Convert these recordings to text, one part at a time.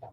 Hey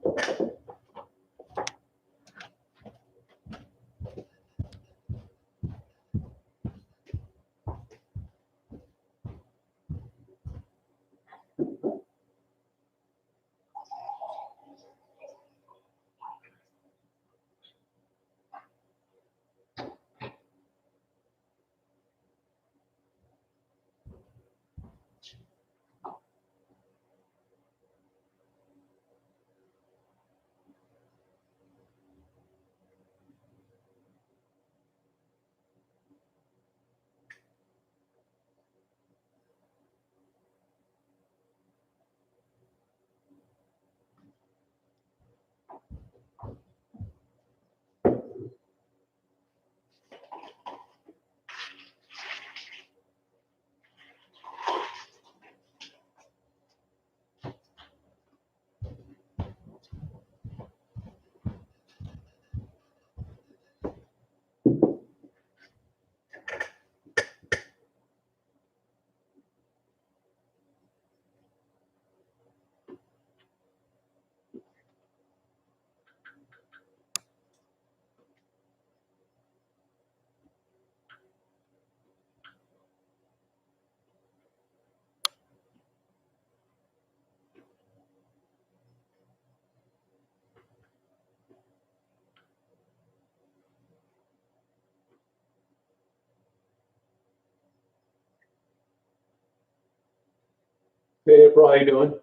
April, how you doing?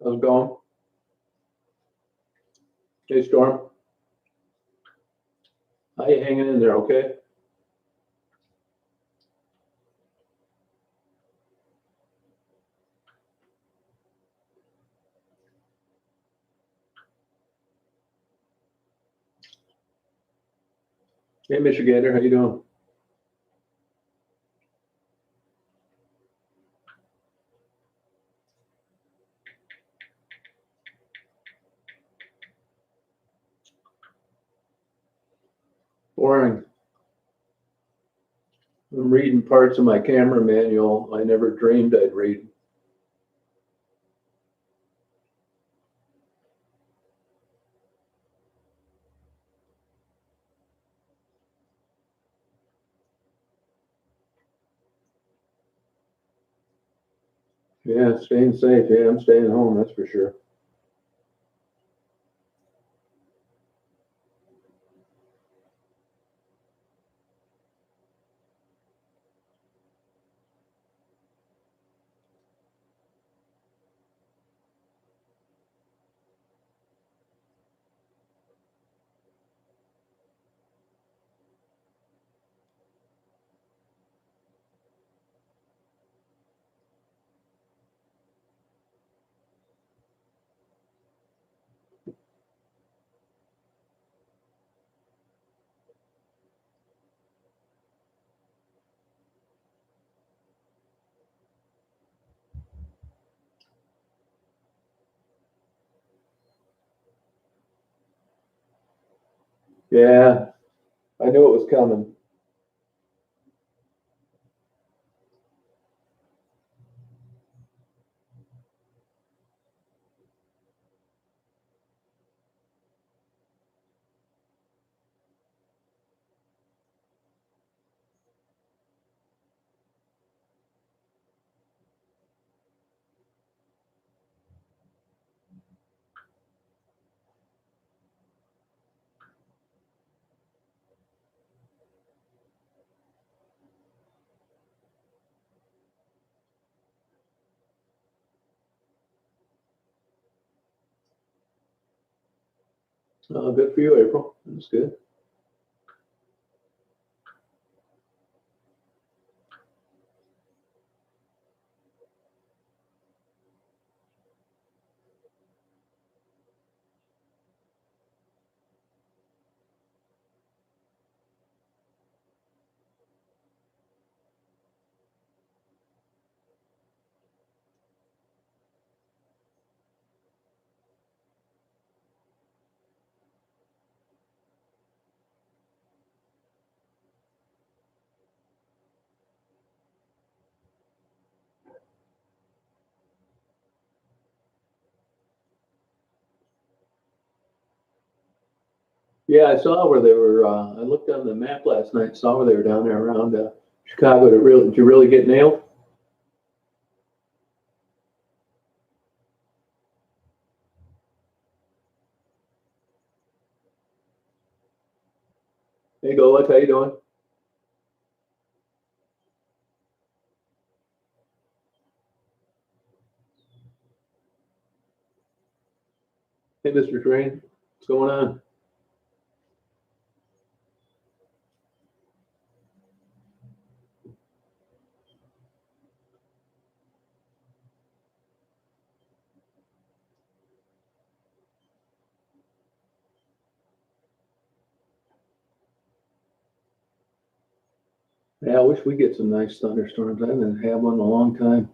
How's it going? Hey Storm, how you hanging in there? Okay. Hey Michigander, how you doing? Boring. I'm reading parts of my camera manual I never dreamed I'd read. Yeah, staying safe. Yeah, I'm staying home, that's for sure. Yeah, I knew it was coming. Good for you, April. That's good. Yeah, I saw where they were. I looked on the map last night. Saw where they were down there around Chicago. Did you really get nailed? Hey, Golik, how you doing? Hey, Mr. Train, what's going on? Yeah, I wish we get some nice thunderstorms. I haven't had one in a long time.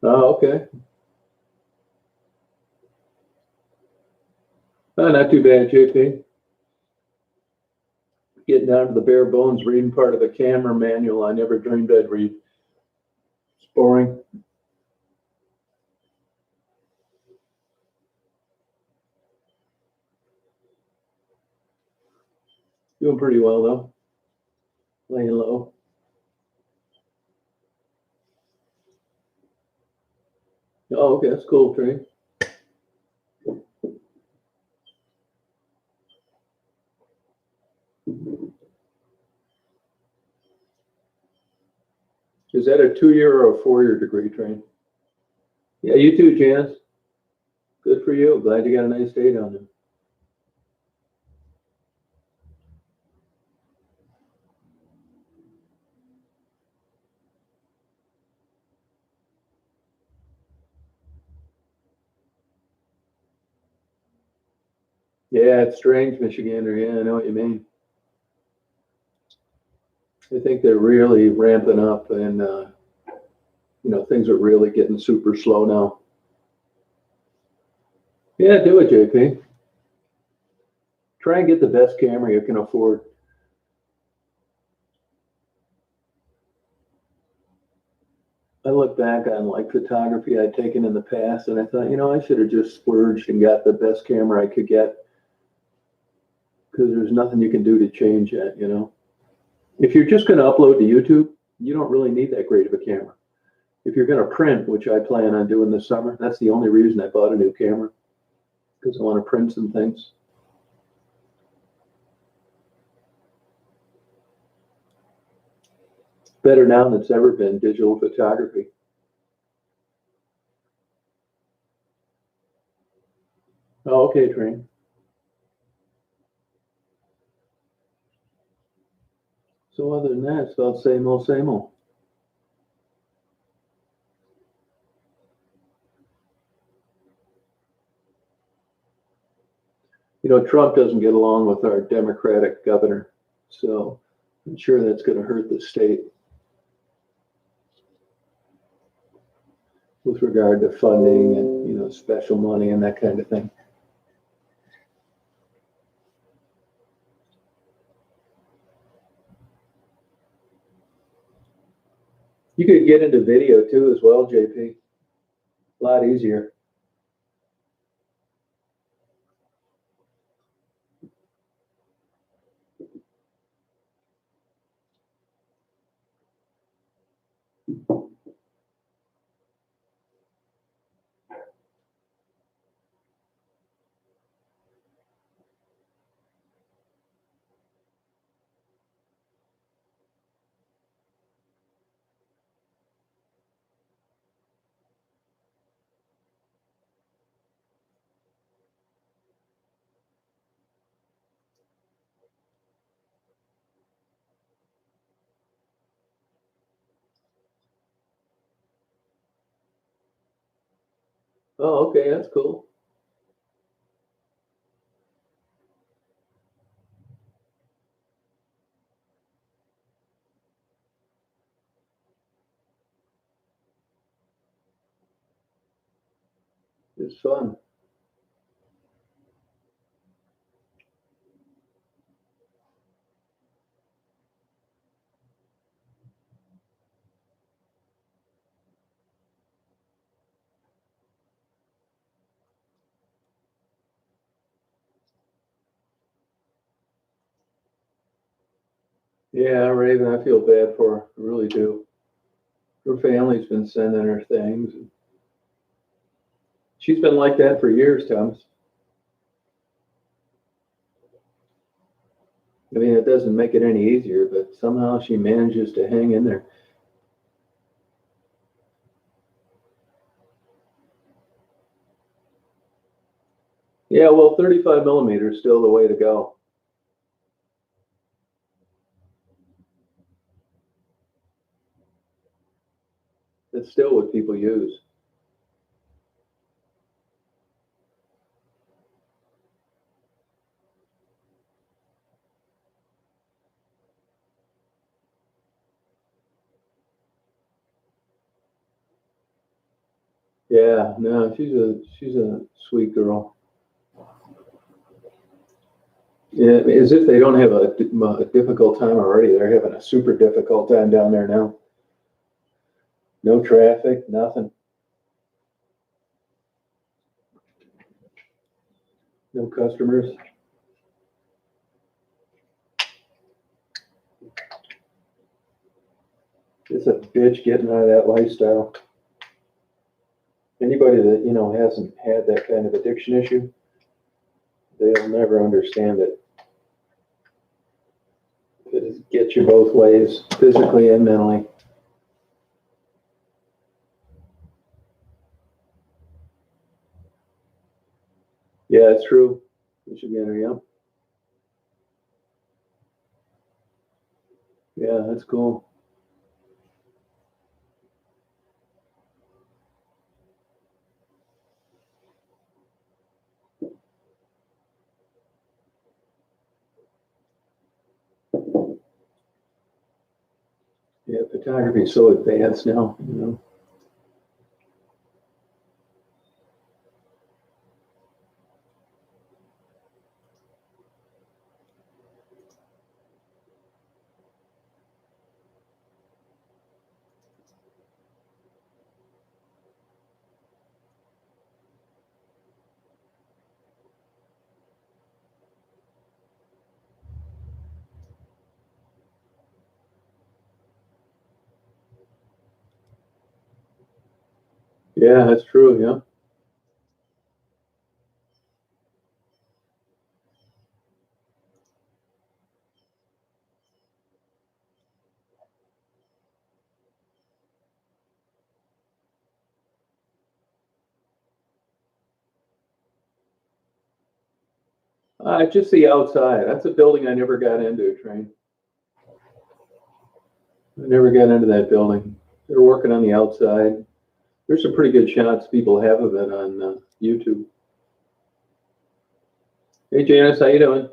Oh, okay. Not too bad, JP. Getting down to the bare bones, reading part of the camera manual I never dreamed I'd read. It's boring. Doing pretty well, though. Laying low. Oh, okay, that's cool, Train. Is that a 2-year or a 4-year degree, Train? Yeah, you too, Janice. Good for you. Glad you got a nice day down there. Yeah, it's strange, Michigander. Yeah, I know what you mean. I think they're really ramping up, and things are really getting super slow now. Yeah, do it, JP. Try and get the best camera you can afford. I look back on like photography I'd taken in the past, and I thought, I should have just splurged and got the best camera I could get because there's nothing you can do to change that. If you're just going to upload to YouTube, you don't really need that great of a camera. If you're going to print, which I plan on doing this summer, that's the only reason I bought a new camera, because I want to print some things. Better now than it's ever been, digital photography. Oh, okay, Train. So other than that, it's about same old, same old. Trump doesn't get along with our Democratic governor, so I'm sure that's going to hurt the state with regard to funding and, special money and that kind of thing. You could get into video too as well, JP. A lot easier. Oh, okay, that's cool. It's fun. Yeah, Raven, I feel bad for her. I really do. Her family's been sending her things. She's been like that for years, Thomas. I mean, it doesn't make it any easier, but somehow she manages to hang in there. Yeah, well, 35 millimeter is still the way to go. It's still what people use. Yeah, no, she's a sweet girl. Yeah, as if they don't have a difficult time already. They're having a super difficult time down there now. No traffic, nothing, no customers. It's a bitch getting out of that lifestyle. Anybody that hasn't had that kind of addiction issue, they'll never understand it. It gets you both ways, physically and mentally. Yeah, it's true. You should be in there, yeah. Yeah, that's cool. Yeah, photography is so advanced now. Yeah, that's true. Yeah. Just the outside. That's a building I never got into, Train. I never got into that building. They're working on the outside. There's some pretty good shots people have of it on YouTube. Hey, Janice, how you doing?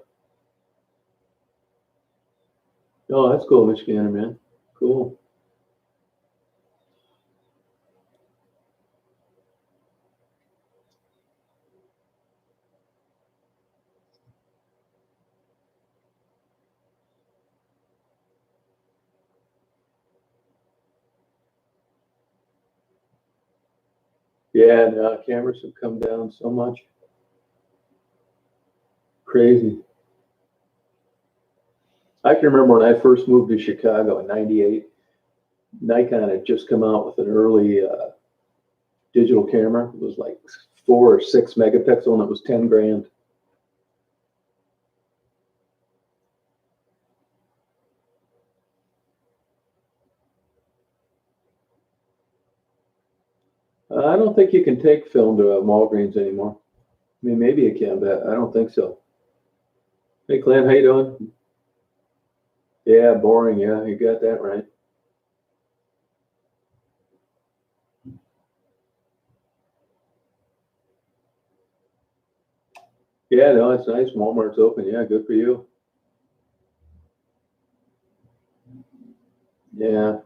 Oh, that's cool, Michigander, man. Cool. Yeah, and, cameras have come down so much. Crazy. I can remember when I first moved to Chicago in '98. Nikon had just come out with an early digital camera. It was like 4 or 6 megapixel, and it was 10 grand. I don't think you can take film to Walgreens anymore. I mean, maybe you can, but I don't think so. Hey, Glenn, how you doing? Yeah, boring. Yeah, you got that right. Yeah, no, it's nice. Walmart's open. Yeah, good for you. Yeah,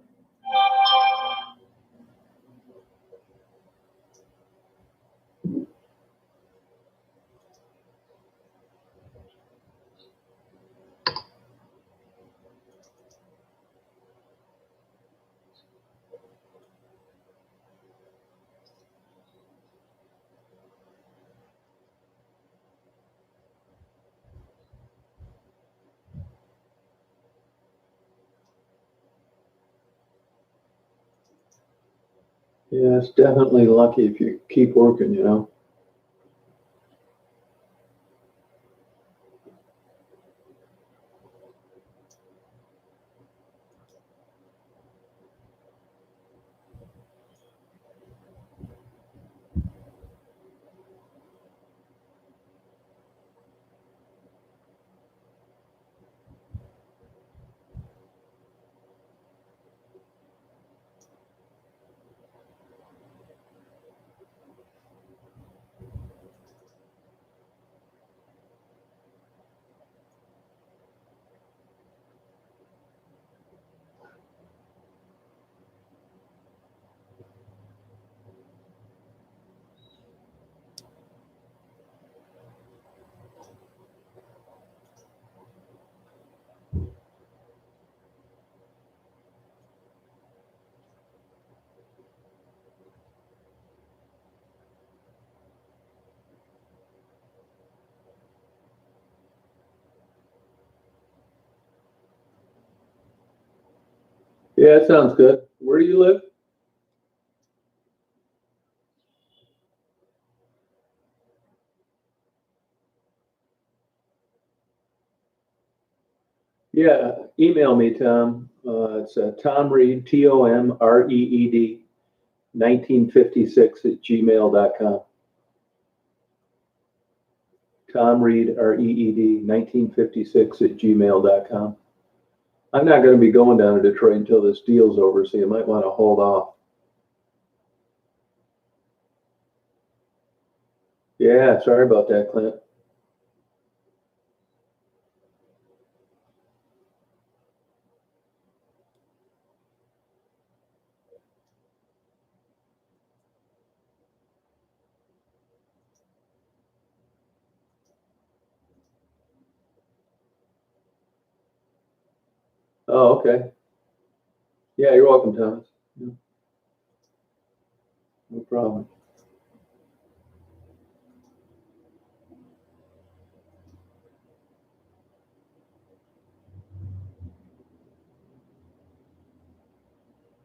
Yeah, it's definitely lucky if you keep working, you know. Yeah, it sounds good. Where do you live? Yeah, email me, Tom. It's Tom Reed, TomReed, 1956 at gmail.com. Tom Reed, Reed, 1956 at gmail.com. I'm not going to be going down to Detroit until this deal's over, so you might want to hold off. Yeah, sorry about that, Clint. Oh, okay. Yeah, you're welcome, Thomas. No problem.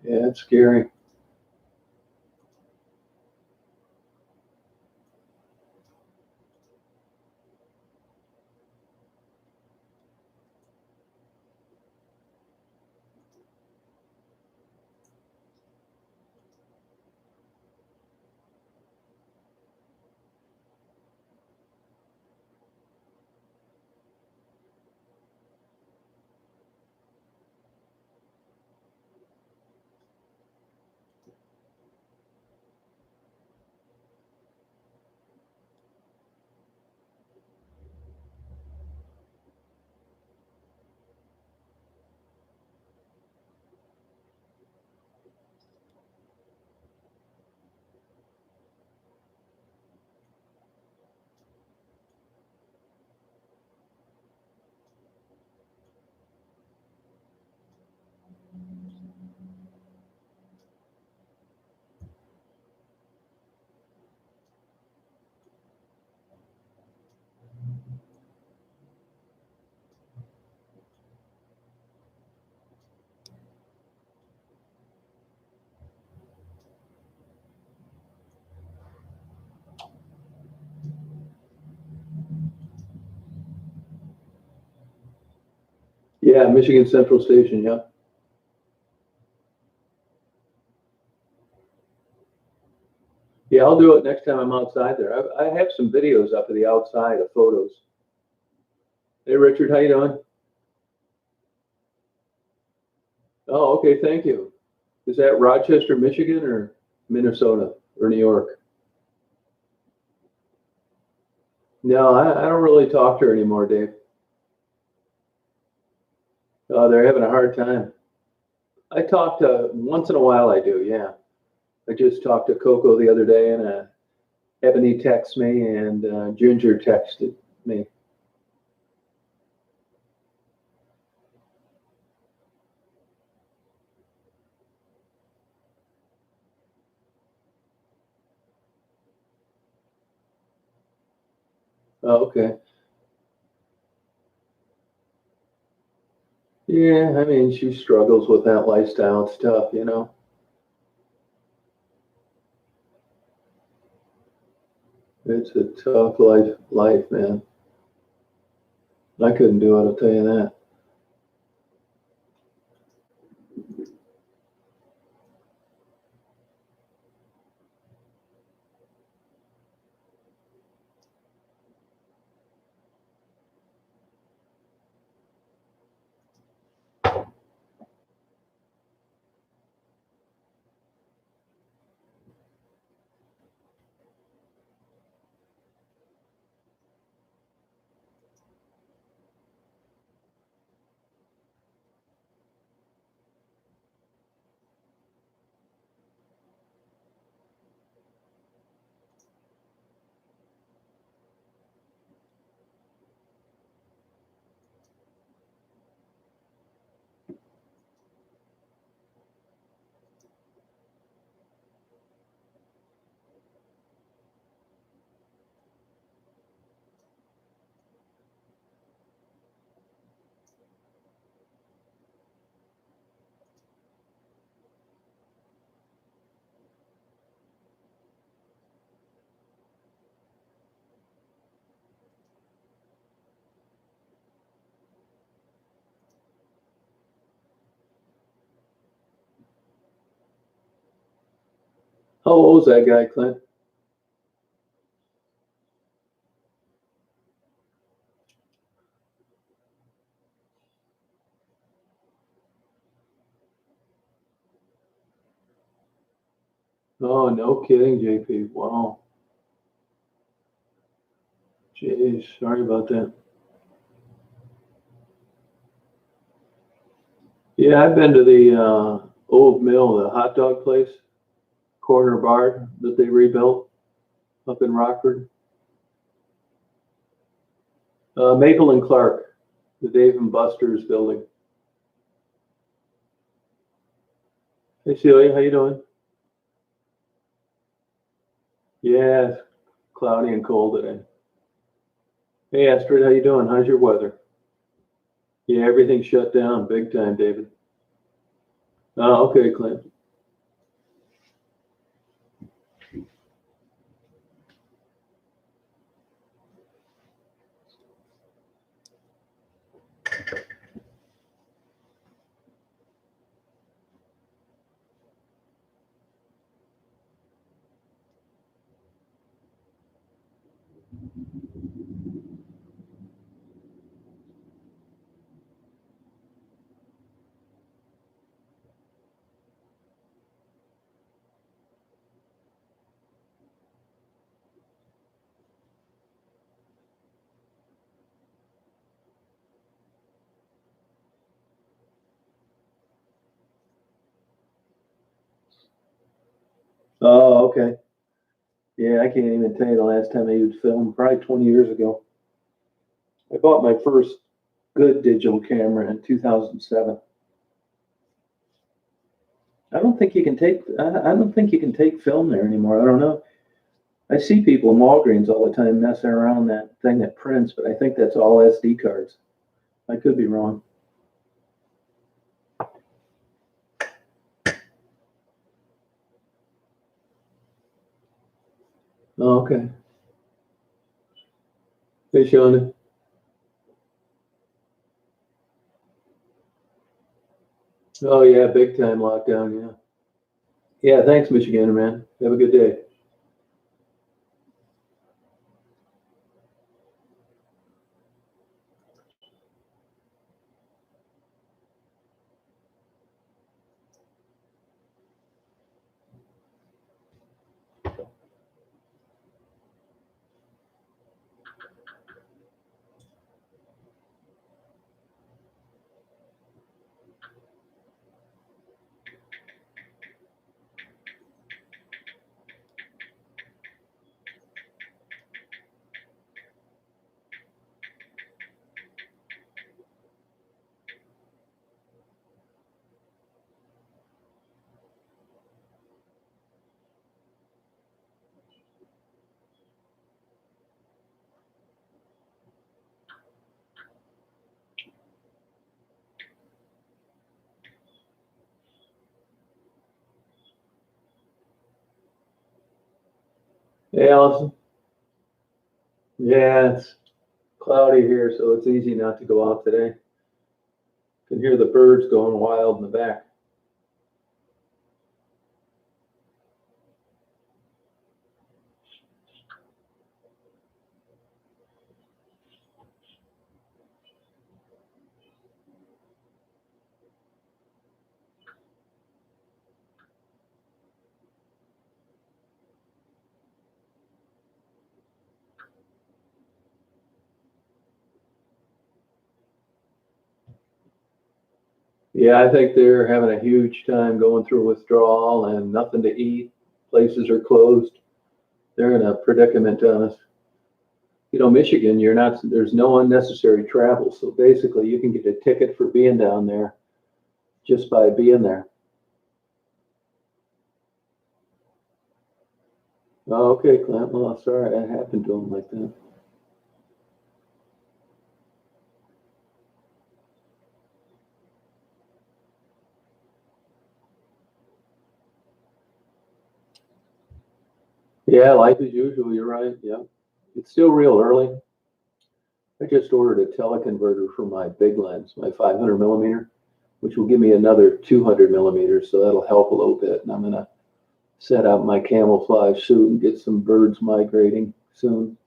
Yeah, it's scary. Yeah, Michigan Central Station. Yeah. Yeah, I'll do it next time I'm outside there. I have some videos up of the outside of photos. Hey, Richard, how you doing? Oh, okay, thank you. Is that Rochester, Michigan, or Minnesota, or New York? No, I don't really talk to her anymore, Dave. They're having a hard time. I talk to once in a while. I do, yeah. I just talked to Coco the other day, and Ebony texted me, and Ginger texted me. Oh, okay. Yeah, I mean, she struggles with that lifestyle. It's tough, you know. It's a tough life, man. I couldn't do it, I'll tell you that. How old is that guy, Clint? Oh, no kidding, JP. Wow. Jeez, sorry about that. Yeah, I've been to the old mill, the hot dog place, corner bar that they rebuilt up in Rockford. Maple and Clark, the Dave and Buster's building. Hey Celia, how you doing? Yeah, it's cloudy and cold today. Hey Astrid, how you doing? How's your weather? Yeah, everything's shut down big time, David. Oh, okay, Clint. Oh, okay. Yeah, I can't even tell you the last time I used film, probably 20 years ago. I bought my first good digital camera in 2007. I don't think you can take film there anymore. I don't know. I see people in Walgreens all the time messing around that thing that prints, but I think that's all SD cards. I could be wrong. Oh, okay. Hey, Sean. Oh, yeah, big time lockdown. Yeah. Yeah, thanks, Michigan, man. Have a good day. Hey, Allison. Yeah, it's cloudy here, so it's easy not to go out today. Can hear the birds going wild in the back. Yeah, I think they're having a huge time going through withdrawal and nothing to eat. Places are closed. They're in a predicament on us. Michigan, there's no unnecessary travel. So basically, you can get a ticket for being down there just by being there. Oh, okay, Clint. Well, sorry that happened to him like that. Yeah, life as usual. You're right. Yeah. It's still real early. I just ordered a teleconverter for my big lens, my 500 millimeter, which will give me another 200 millimeters. So that'll help a little bit. And I'm going to set out my camouflage suit and get some birds migrating soon.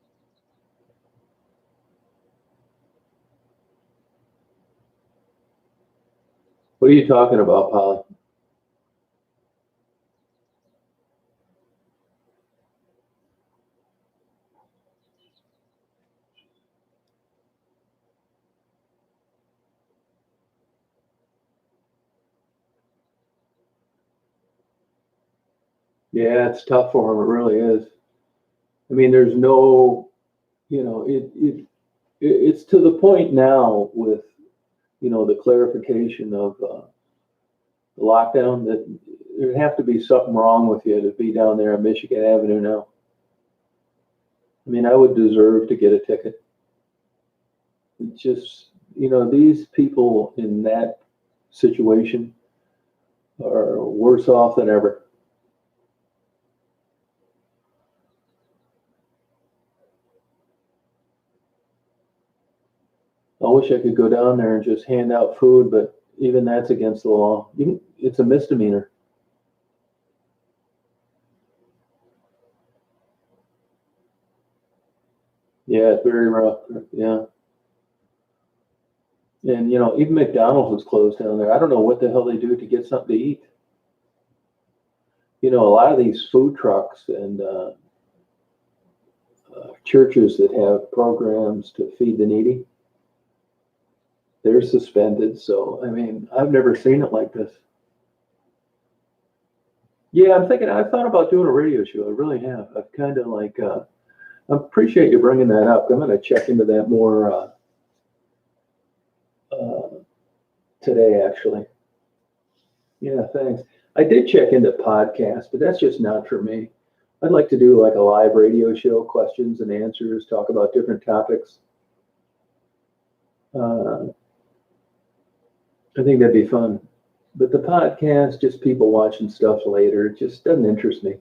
What are you talking about, Polly? Yeah, it's tough for them. It really is. I mean, there's no, it's to the point now with, the clarification of the lockdown that there'd have to be something wrong with you to be down there on Michigan Avenue now. I mean, I would deserve to get a ticket. It's just, these people in that situation are worse off than ever. I wish I could go down there and just hand out food, but even that's against the law. It's a misdemeanor. Yeah, it's very rough. Yeah. And, even McDonald's was closed down there. I don't know what the hell they do to get something to eat. A lot of these food trucks and churches that have programs to feed the needy, they're suspended. So, I mean, I've never seen it like this. Yeah, I've thought about doing a radio show. I really have. I've kind of like, I appreciate you bringing that up. I'm going to check into that more uh, today, actually. Yeah, thanks. I did check into podcasts, but that's just not for me. I'd like to do like a live radio show, questions and answers, talk about different topics. Uh, I think that'd be fun. But the podcast, just people watching stuff later, it just doesn't interest me.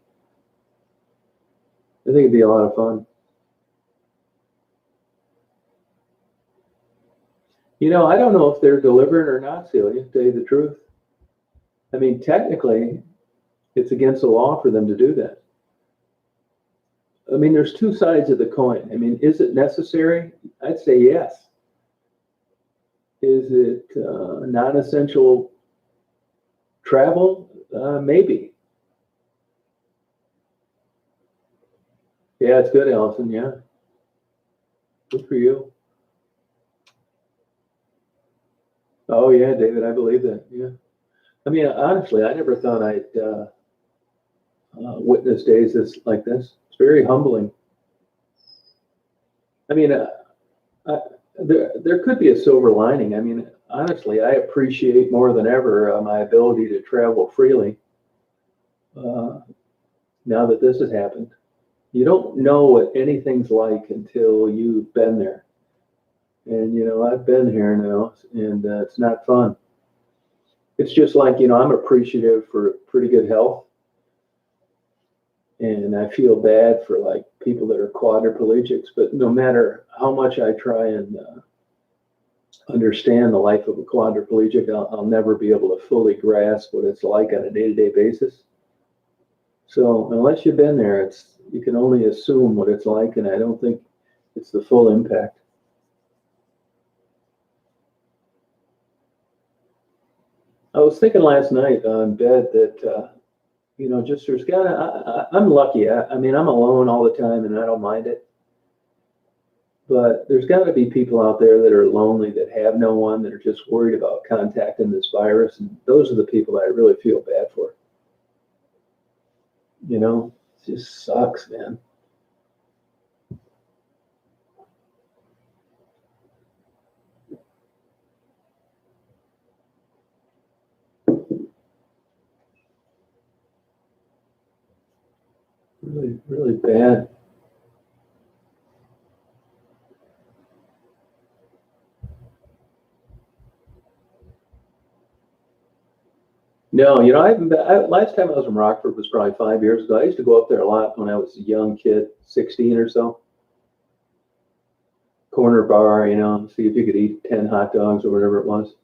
I think it'd be a lot of fun. I don't know if they're deliberate or not, Celia, to tell you the truth. I mean, technically, it's against the law for them to do that. I mean, there's two sides of the coin. I mean, is it necessary? I'd say yes. Is it non-essential travel? Maybe. Yeah, it's good, Allison. Yeah, good for you. Oh yeah, David, I believe that. Yeah. I mean, honestly, I never thought I'd witness days like this. It's very humbling. I mean, there could be a silver lining. I mean, honestly, I appreciate more than ever my ability to travel freely uh, now that this has happened. You don't know what anything's like until you've been there. And, I've been here now, and it's not fun. It's just like, I'm appreciative for pretty good health. And I feel bad for like people that are quadriplegics, but no matter how much I try and understand the life of a quadriplegic, I'll never be able to fully grasp what it's like on a day-to-day basis. So unless you've been there, you can only assume what it's like, and I don't think it's the full impact. I was thinking last night on bed that just there's gotta. I'm lucky. I mean, I'm alone all the time, and I don't mind it. But there's got to be people out there that are lonely, that have no one, that are just worried about contacting this virus, and those are the people that I really feel bad for. It just sucks, man. Really, really bad. No, I haven't been, last time I was in Rockford was probably 5 years ago. I used to go up there a lot when I was a young kid, 16 or so. Corner bar, see if you could eat 10 hot dogs or whatever it was.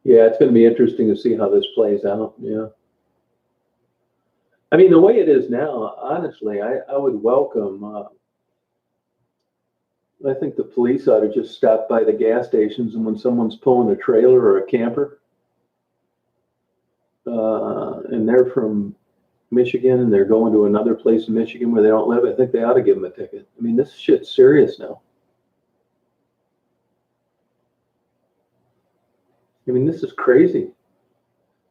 Yeah, it's going to be interesting to see how this plays out. Yeah. I mean, the way it is now, honestly, I would welcome. I think the police ought to just stop by the gas stations, and when someone's pulling a trailer or a camper, and they're from Michigan and they're going to another place in Michigan where they don't live, I think they ought to give them a ticket. I mean, this shit's serious now. I mean, this is crazy.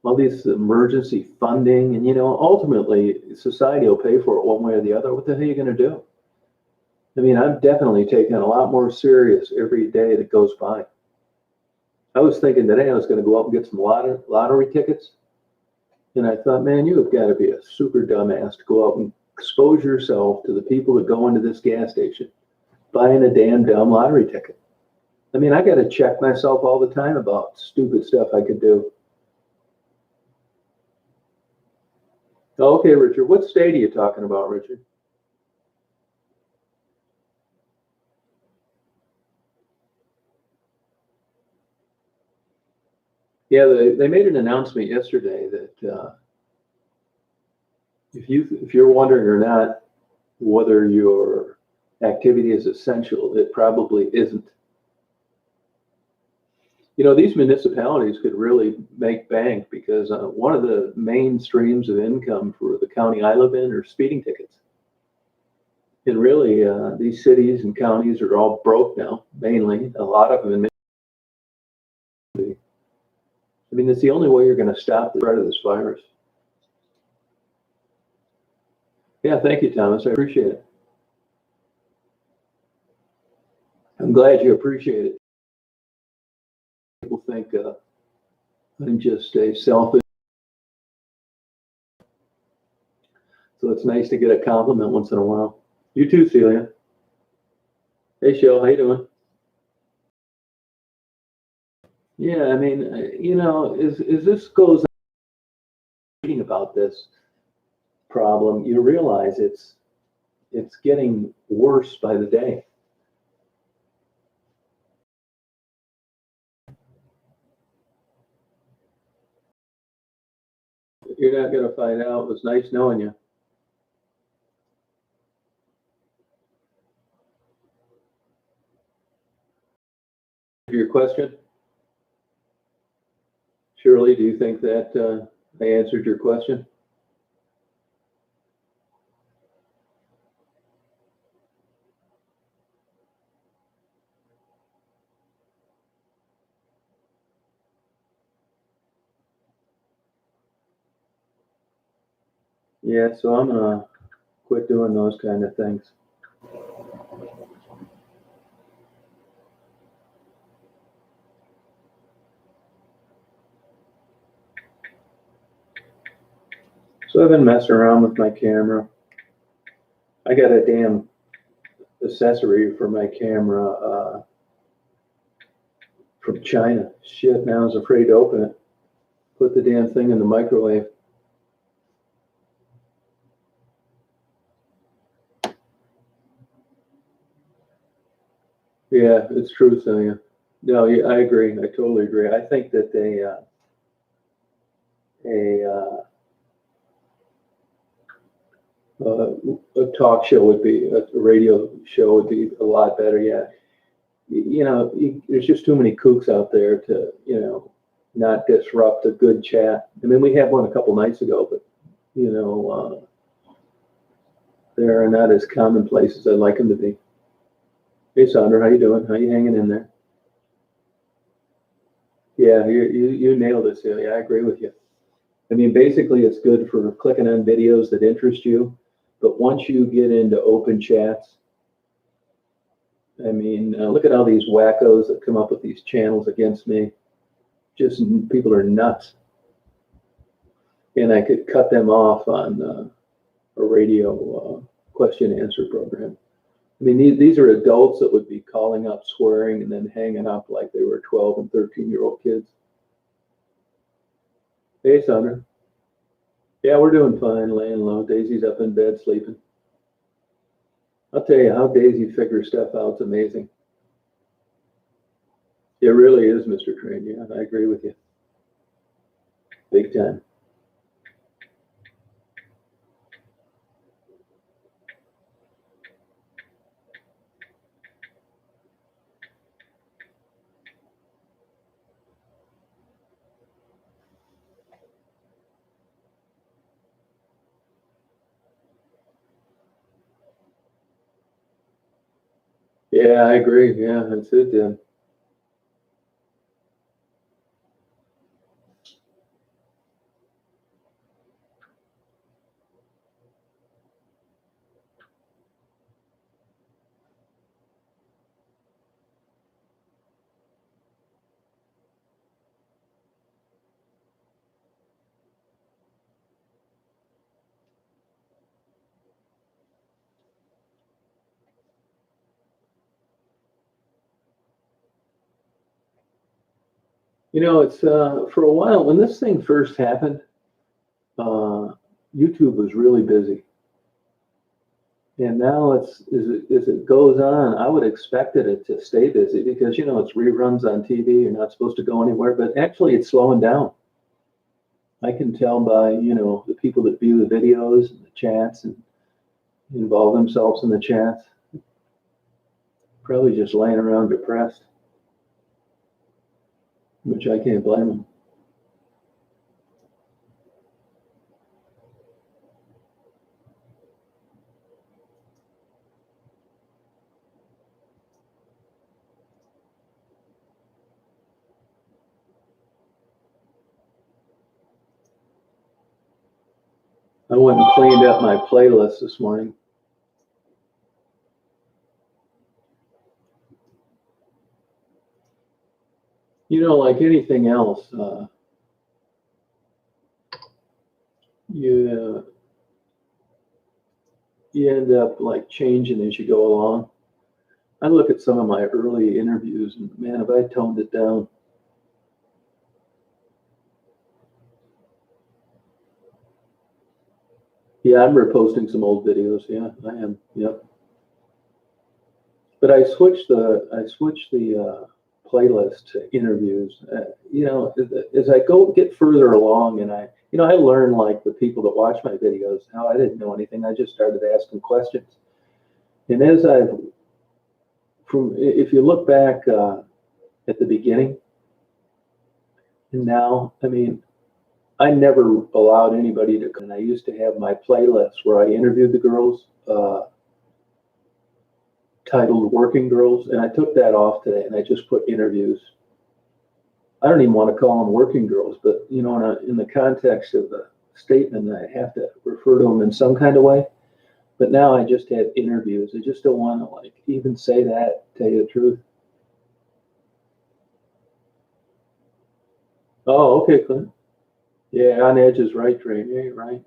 All these emergency funding, and ultimately society will pay for it one way or the other. What the hell are you going to do? I mean, I'm definitely taking a lot more serious every day that goes by. I was thinking today I was going to go out and get some lottery tickets. And I thought, man, you have got to be a super dumbass to go out and expose yourself to the people that go into this gas station buying a damn dumb lottery ticket. I mean, I got to check myself all the time about stupid stuff I could do. Okay, Richard, what state are you talking about, Richard? Yeah, they made an announcement yesterday that if you're wondering or not whether your activity is essential, it probably isn't. These municipalities could really make bank because one of the main streams of income for the county I live in are speeding tickets. And really, these cities and counties are all broke now, mainly, a lot of them in Michigan. I mean, it's the only way you're going to stop the spread of this virus. Yeah, thank you, Thomas. I appreciate it. I'm glad you appreciate it. People think I'm just a selfish. So it's nice to get a compliment once in a while. You too, Celia. Hey, Shell, how you doing? Yeah, I mean, as this goes on, reading about this problem, you realize it's getting worse by the day. You're not going to find out. It was nice knowing you. Your question, Shirley, do you think that I answered your question? Yeah, so I'm going to quit doing those kind of things. So I've been messing around with my camera. I got a damn accessory for my camera from China. Shit, now I was afraid to open it. Put the damn thing in the microwave. Yeah, it's true, Sonia. No, yeah, I agree. I totally agree. I think that a talk show would be, a radio show would be a lot better. Yeah. There's just too many kooks out there to, not disrupt a good chat. I mean, we had one a couple nights ago, but, they're not as commonplace as I'd like them to be. Hey, Sandra, how you doing? How you hanging in there? Yeah, you nailed it, Celia. I agree with you. I mean, basically, it's good for clicking on videos that interest you, but once you get into open chats, I mean, look at all these wackos that come up with these channels against me. Just people are nuts. And I could cut them off on a radio question and answer program. I mean, these are adults that would be calling up, swearing, and then hanging up like they were 12 and 13-year-old kids. Hey, Sandra. Yeah, we're doing fine, laying low. Daisy's up in bed sleeping. I'll tell you, how Daisy figures stuff out is amazing. It really is, Mr. Train. Yeah, I agree with you. Big time. Yeah, I agree. Yeah, that's it then. It's for a while when this thing first happened, YouTube was really busy. And now as it goes on, I would expect it to stay busy because, it's reruns on TV. You're not supposed to go anywhere, but actually it's slowing down. I can tell by, the people that view the videos and the chats and involve themselves in the chats, probably just laying around depressed, which I can't blame them. I went and cleaned up my playlist this morning. Like anything else, you end up like changing as you go along. I look at some of my early interviews and man, have I toned it down. Yeah, I'm reposting some old videos. Yeah, I am. Yep. But I switched the playlist to interviews. As I get further along, and I learn like the people that watch my videos. How I didn't know anything. I just started asking questions. And if you look back at the beginning, and now, I mean, I never allowed anybody to come. And I used to have my playlist where I interviewed the girls. Titled Working Girls, and I took that off today and I just put interviews. I don't even want to call them working girls, but in the context of the statement, I have to refer to them in some kind of way. But now I just have interviews. I just don't want to like even say that, tell you the truth. Oh, okay, Clint. Yeah, on edge is right, Train. Yeah, you're right.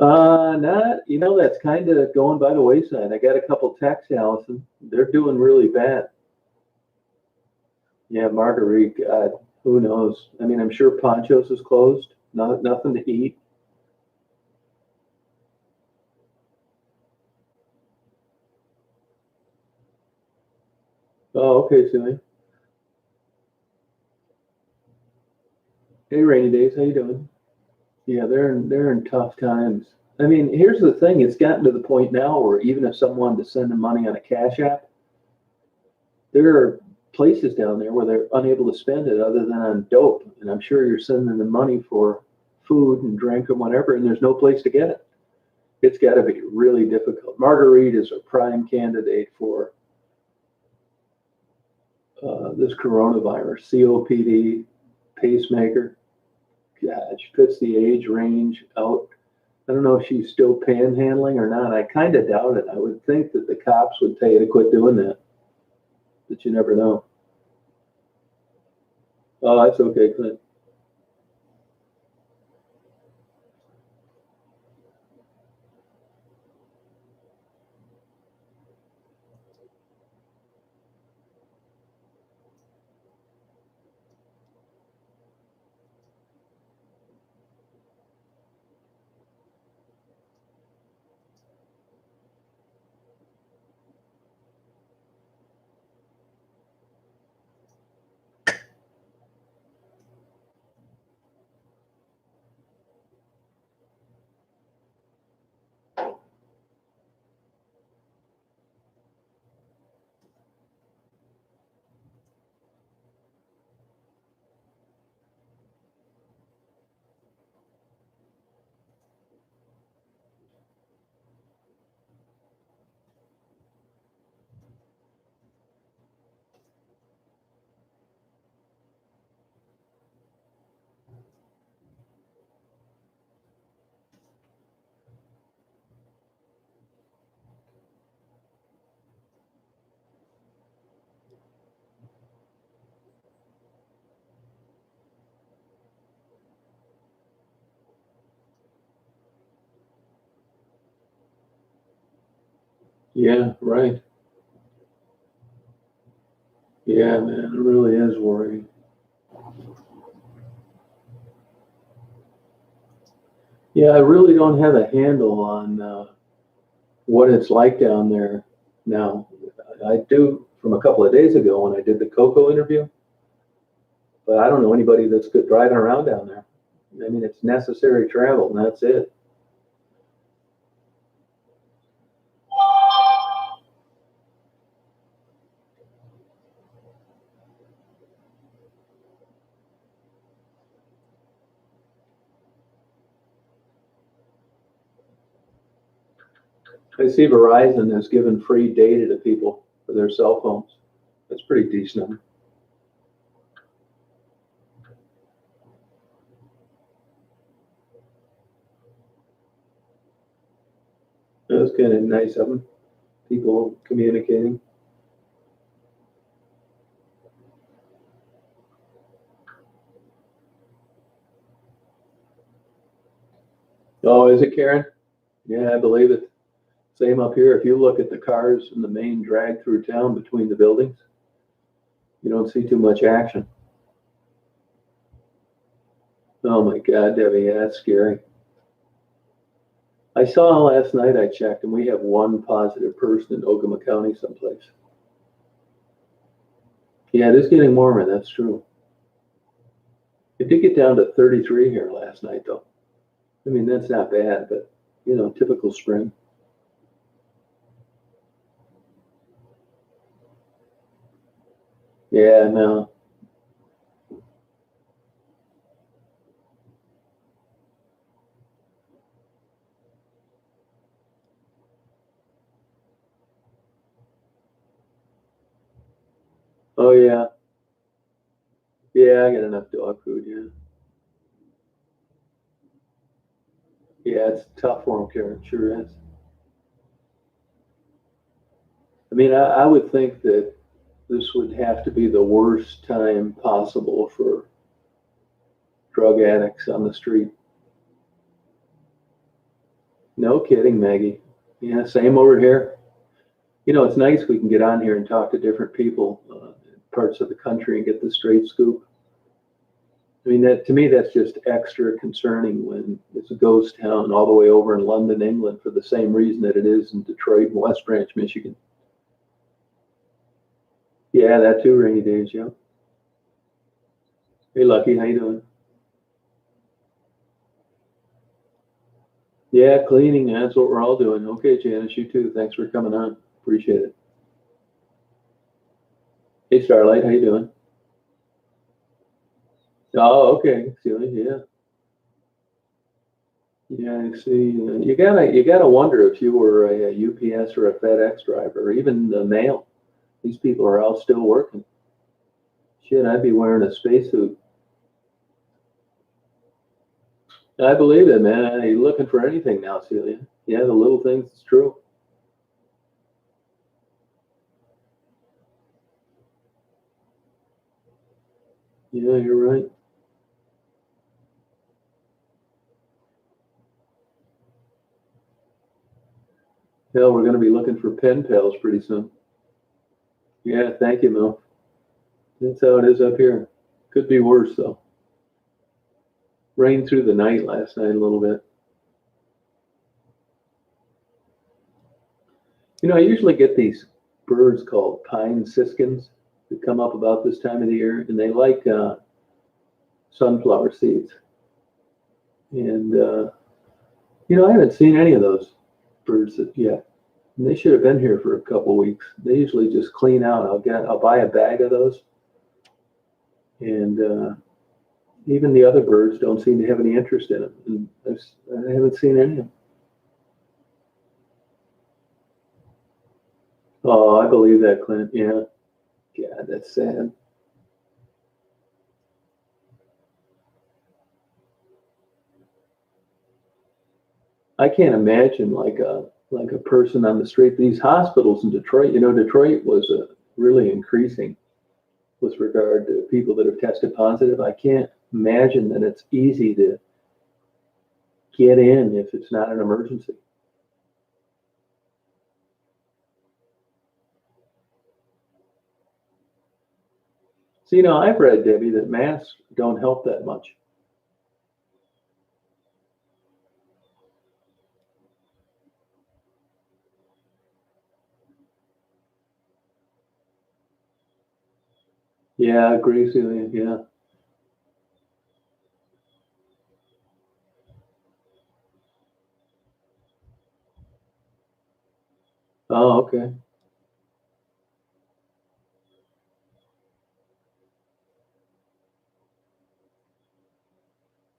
Not, that's kind of going by the wayside. I got a couple texts, Allison. They're doing really bad. Yeah, Marguerite, God, who knows? I mean, I'm sure Poncho's is closed. Nothing to eat. Oh, okay, Celia. Hey, Rainy Days, how you doing? Yeah, they're in tough times. I mean, here's the thing: it's gotten to the point now where even if someone wanted to send them money on a Cash App, there are places down there where they're unable to spend it other than on dope. And I'm sure you're sending them money for food and drink and whatever, and there's no place to get it. It's got to be really difficult. Marguerite is a prime candidate for this coronavirus, COPD, pacemaker. God, she fits the age range out. I don't know if she's still panhandling or not. I kind of doubt it. I would think that the cops would tell you to quit doing that, but you never know. Oh, that's okay, Clint. Yeah, right. Yeah, man, it really is worrying. Yeah, I really don't have a handle on what it's like down there now. I do from a couple of days ago when I did the Coco interview, but I don't know anybody that's good driving around down there. I mean, it's necessary travel, and that's it. I see Verizon has given free data to people for their cell phones. That's pretty decent. That's kind of nice of them. People communicating. Oh, is it Karen? Yeah, I believe it. Same up here. If you look at the cars in the main drag through town between the buildings, you don't see too much action. Oh my God, Debbie, yeah, that's scary. I saw last night, I checked, and we have one positive person in Ogama County someplace. Yeah, it is getting warmer, that's true. It did get down to 33 here last night, though. I mean, that's not bad, but, typical spring. Yeah, no. Oh, yeah. Yeah, I got enough dog food, yeah. Yeah, it's tough for them, Karen, sure is. I mean, I would think that this would have to be the worst time possible for drug addicts on the street. No kidding, Maggie. Yeah, same over here. You know, it's nice we can get on here and talk to different people, parts of the country and get the straight scoop. I mean, that to me, that's just extra concerning when it's a ghost town all the way over in London, England, for the same reason that it is in Detroit and West Branch, Michigan. Yeah, that too, rainy days, yeah. Hey, Lucky, how you doing? Yeah, cleaning, that's what we're all doing. Okay, Janice, you too. Thanks for coming on. Appreciate it. Hey, Starlight, how you doing? Oh, okay, Celia, yeah. Yeah, I see. You gotta wonder if you were a UPS or a FedEx driver, or even the mail. These people are all still working. Shit, I'd be wearing a spacesuit. I believe it, man. You're looking for anything now, Celia. Yeah, the little things, it's true. Yeah, you're right. Hell, we're gonna be looking for pen pals pretty soon. Yeah, thank you, Mel. That's how it is up here. Could be worse though. Rained through the night last night a little bit. You know, I usually get these birds called pine siskins that come up about this time of the year, and they like sunflower seeds. And you know, I haven't seen any of those birds yet. And they should have been here for a couple weeks. They usually just clean out. I'll buy a bag of those, and even the other birds don't seem to have any interest in them. And I haven't seen any of them. Oh, I believe that, Clint. Yeah, God, that's sad. I can't imagine like a person on the street. These hospitals in Detroit. You know, Detroit was really increasing with regard to people that have tested positive. I can't imagine that it's easy to get in if it's not an emergency. So, you know, I've read, Debbie, that masks don't help that much. Yeah, I agree, Celia. Yeah. Oh, okay.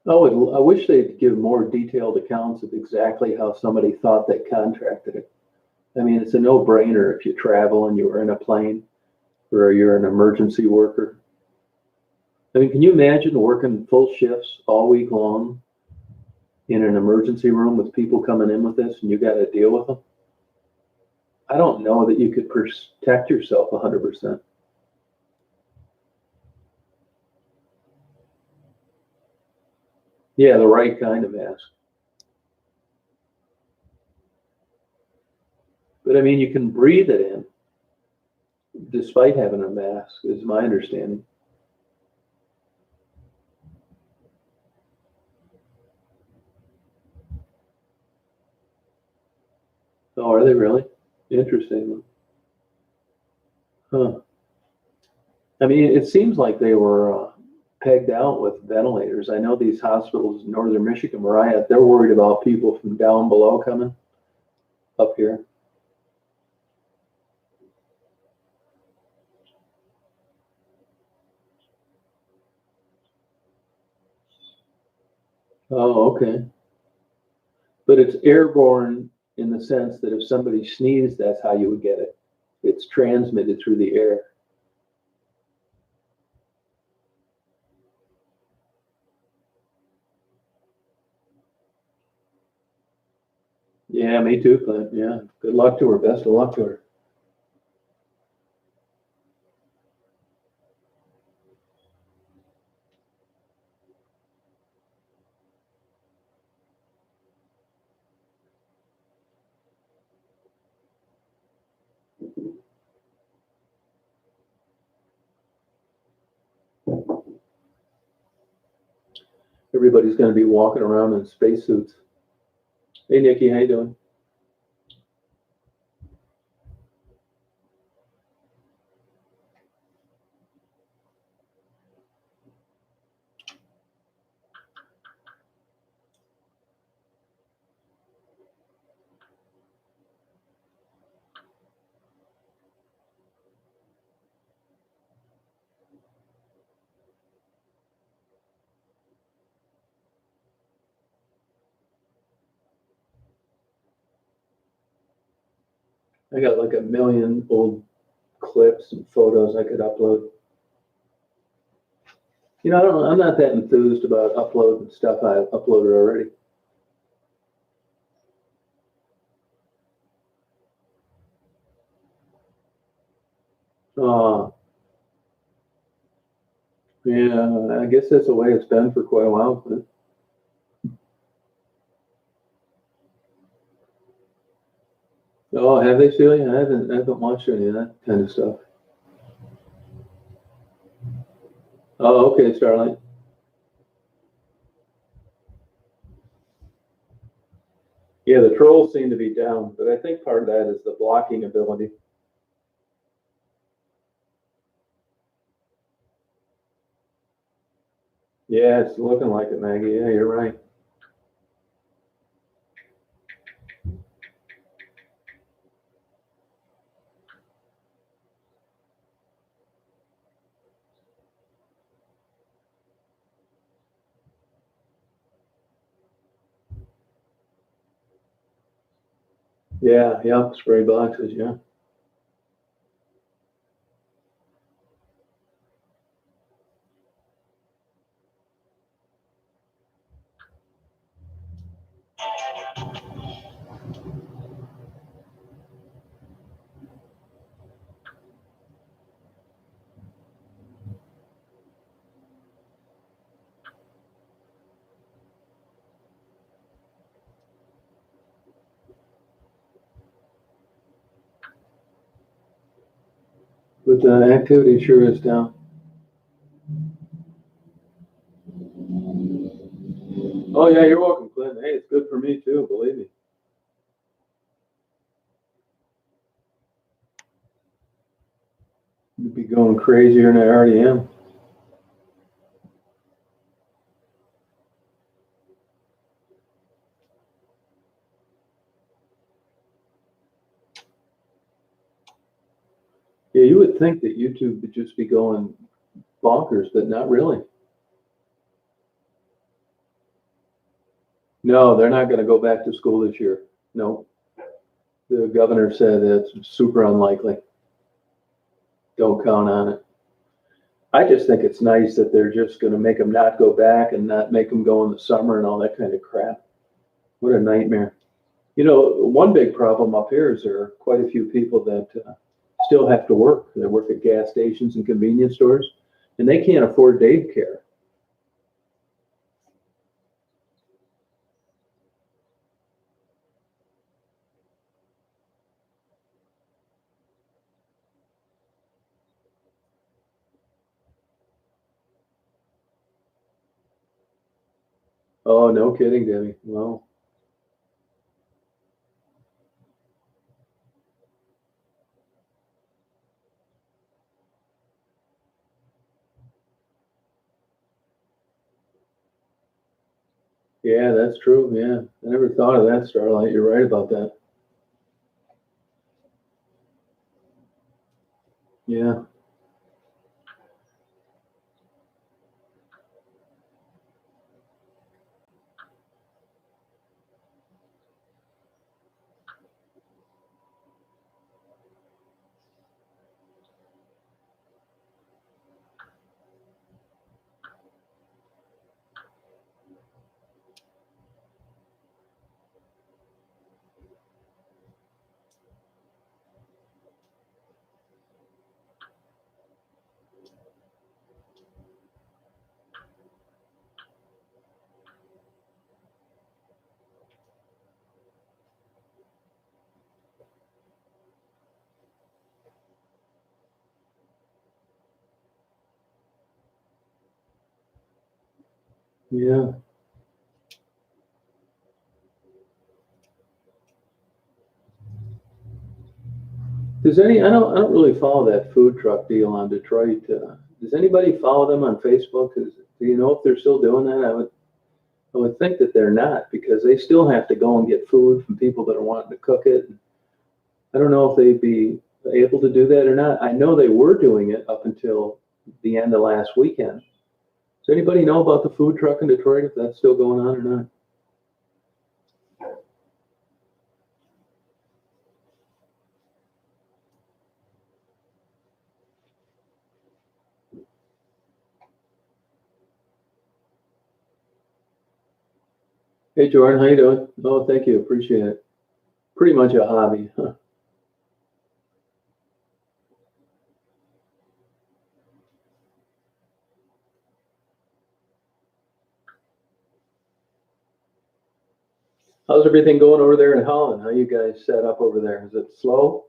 Oh, I wish they'd give more detailed accounts of exactly how somebody thought they contracted it. I mean, it's a no-brainer if you travel and you're in a plane or you're an emergency worker. I mean, can you imagine working full shifts all week long in an emergency room with people coming in with this and you got to deal with them? I don't know that you could protect yourself 100%. Yeah, the right kind of mask. But I mean, you can breathe it in despite having a mask, is my understanding. Oh, are they really? Interesting. Huh. I mean, it seems like they were pegged out with ventilators. I know these hospitals in northern Michigan where I at, they're worried about people from down below coming up here. Oh, okay. But it's airborne in the sense that if somebody sneezed, that's how you would get it. It's transmitted through the air. Yeah, me too, Clint. Yeah. Good luck to her. Best of luck to her. Everybody's going to be walking around in spacesuits. Hey, Nikki, how you doing? I got like a million old clips and photos I could upload. You know, I'm not that enthused about uploading stuff I uploaded already. Uh, yeah, I guess that's the way it's been for quite a while. But, oh, have they, Celia? I haven't watched any of that kind of stuff. Oh, okay, Starlight. Yeah, the trolls seem to be down, but I think part of that is the blocking ability. Yeah, it's looking like it, Maggie. Yeah, you're right. Yeah, yeah, spray boxes, yeah. But the activity sure is down. Oh yeah, you're welcome, Clint. Hey, it's good for me too, believe me. You'd be going crazier than I already am. Yeah, you would think that YouTube would just be going bonkers, but not really. No, they're not going to go back to school this year. No, the governor said it's super unlikely. Don't count on it. I just think it's nice that they're just going to make them not go back and not make them go in the summer and all that kind of crap. What a nightmare. You know, one big problem up here is there are quite a few people that still have to work. They work at gas stations and convenience stores, and they can't afford daycare. Oh, no kidding, Debbie. Well, yeah, that's true. Yeah, I never thought of that, Starlight. You're right about that. Yeah, Yeah. I don't really follow that food truck deal on Detroit. Does anybody follow them on Facebook? Do you know if they're still doing that? I would think that they're not because they still have to go and get food from people that are wanting to cook it. I don't know if they'd be able to do that or not. I know they were doing it up until the end of last weekend. Does anybody know about the food truck in Detroit, if that's still going on or not? Hey, Jordan, how you doing? Oh, thank you. Appreciate it. Pretty much a hobby. Huh? How's everything going over there in Holland? How you guys set up over there? Is it slow?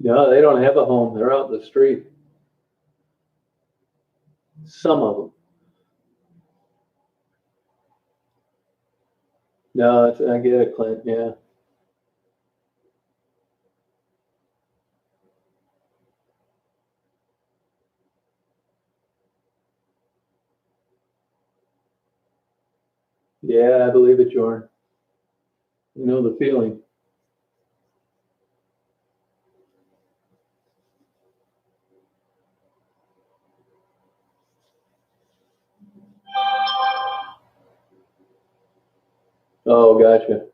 No, they don't have a home. They're out in the street. Some of them. No, I get it, Clint. Yeah. Yeah, I believe it, Jordan. You know the feeling. Oh, gotcha.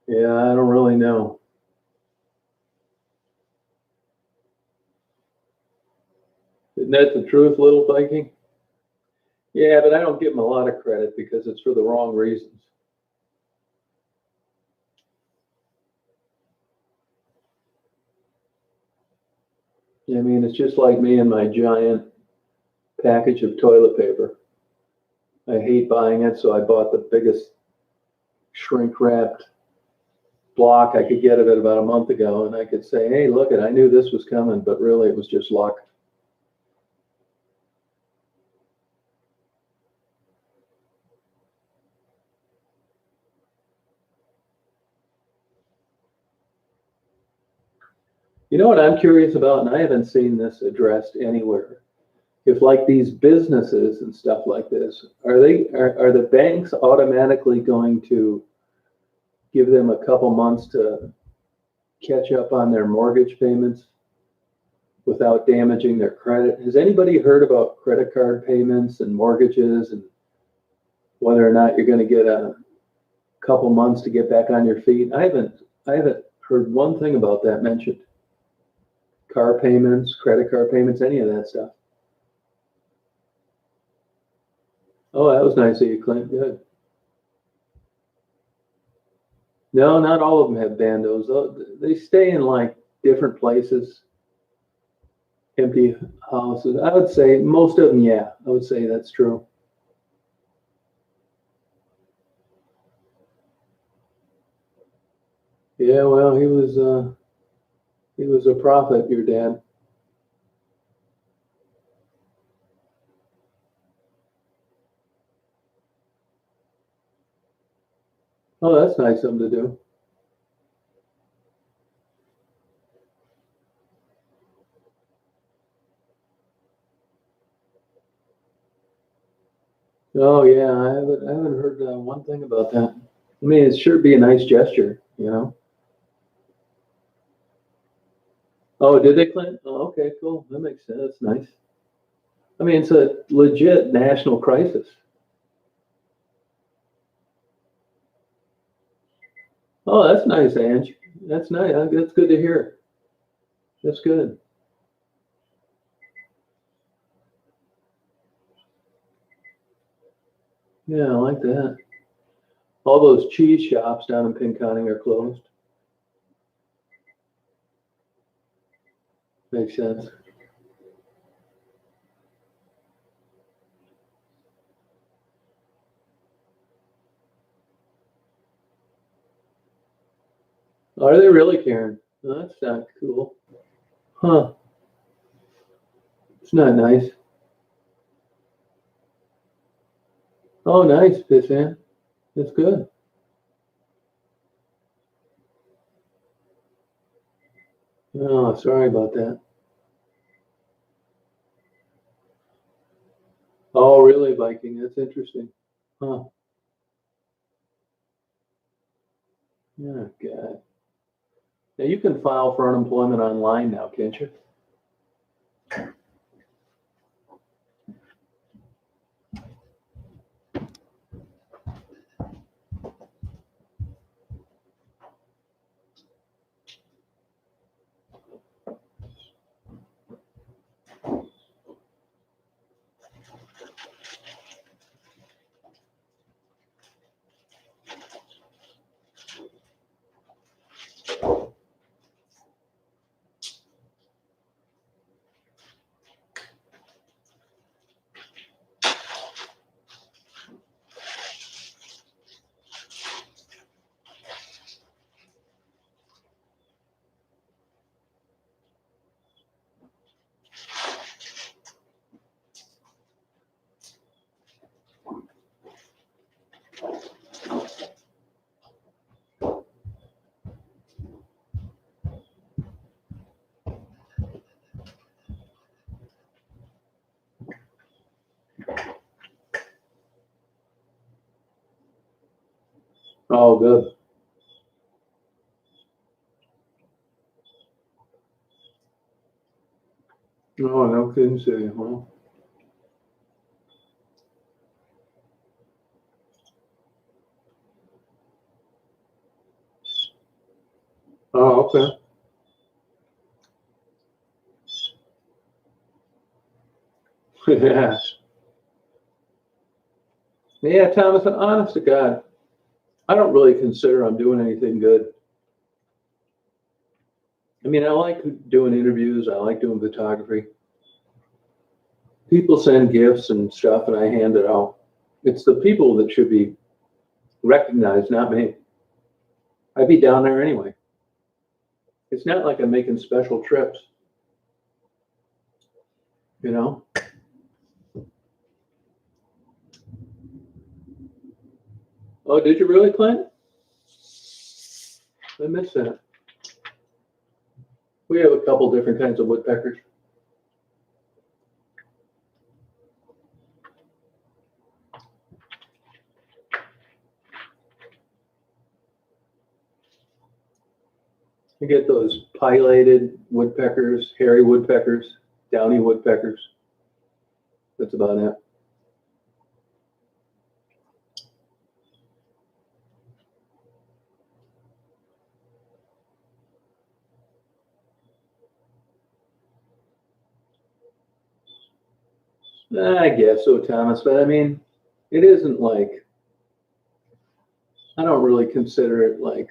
Yeah, I don't really know. Isn't that the truth, little Viking? Yeah, but I don't give them a lot of credit because it's for the wrong reasons. I mean, it's just like me and my giant package of toilet paper. I hate buying it, so I bought the biggest shrink wrapped block I could get of it about a month ago, and I could say, "Hey, look it, I knew this was coming, but really it was just luck." You know what I'm curious about, and I haven't seen this addressed anywhere. If like these businesses and stuff like this, are the banks automatically going to give them a couple months to catch up on their mortgage payments without damaging their credit? Has anybody heard about credit card payments and mortgages and whether or not you're going to get a couple months to get back on your feet? I haven't heard one thing about that mentioned. Car payments, credit card payments, any of that stuff. Oh, that was nice of you, Clint. Good. No, not all of them have bandos. They stay in like different places, empty houses. I would say most of them, yeah. I would say that's true. Yeah, well, he was a prophet, your dad. Oh, that's nice of him to do. Oh yeah, I haven't heard one thing about that. I mean, it sure be a nice gesture, you know. Oh, did they, Clint? Oh, okay, cool. That makes sense. That's nice. I mean, it's a legit national crisis. Oh, that's nice, Ange. That's nice. That's good to hear. That's good. Yeah, I like that. All those cheese shops down in Pinconning are closed. Makes sense. Are they really, Karen? Oh, that's not cool. Huh. It's not nice. Oh, nice, Pissan. That's good. Oh, sorry about that. Oh, really, Viking? That's interesting. Huh. Yeah, God. Now you can file for unemployment online now, can't you? Oh, good. Oh, no kidding, say, huh? Oh, okay. Yeah. Yeah, Thomas, and honest to God, I don't really consider I'm doing anything good. I mean, I like doing interviews, I like doing photography. People send gifts and stuff, and I hand it out. It's the people that should be recognized, not me. I'd be down there anyway. It's not like I'm making special trips, you know? Oh, did you really, Clint? I missed that. We have a couple different kinds of woodpeckers. You get those pileated woodpeckers, hairy woodpeckers, downy woodpeckers. That's about it. I guess so, Thomas. But I mean, it isn't like, I don't really consider it like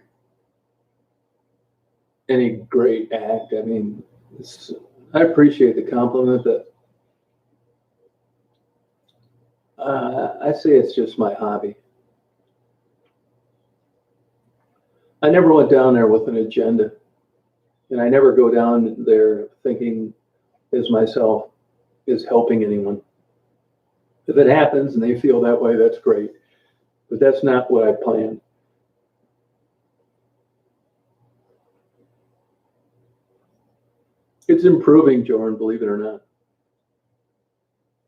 any great act. I mean, I appreciate the compliment, but I say it's just my hobby. I never went down there with an agenda, and I never go down there thinking as myself is helping anyone. If it happens and they feel that way, that's great. But that's not what I planned. It's improving, Jordan, believe it or not.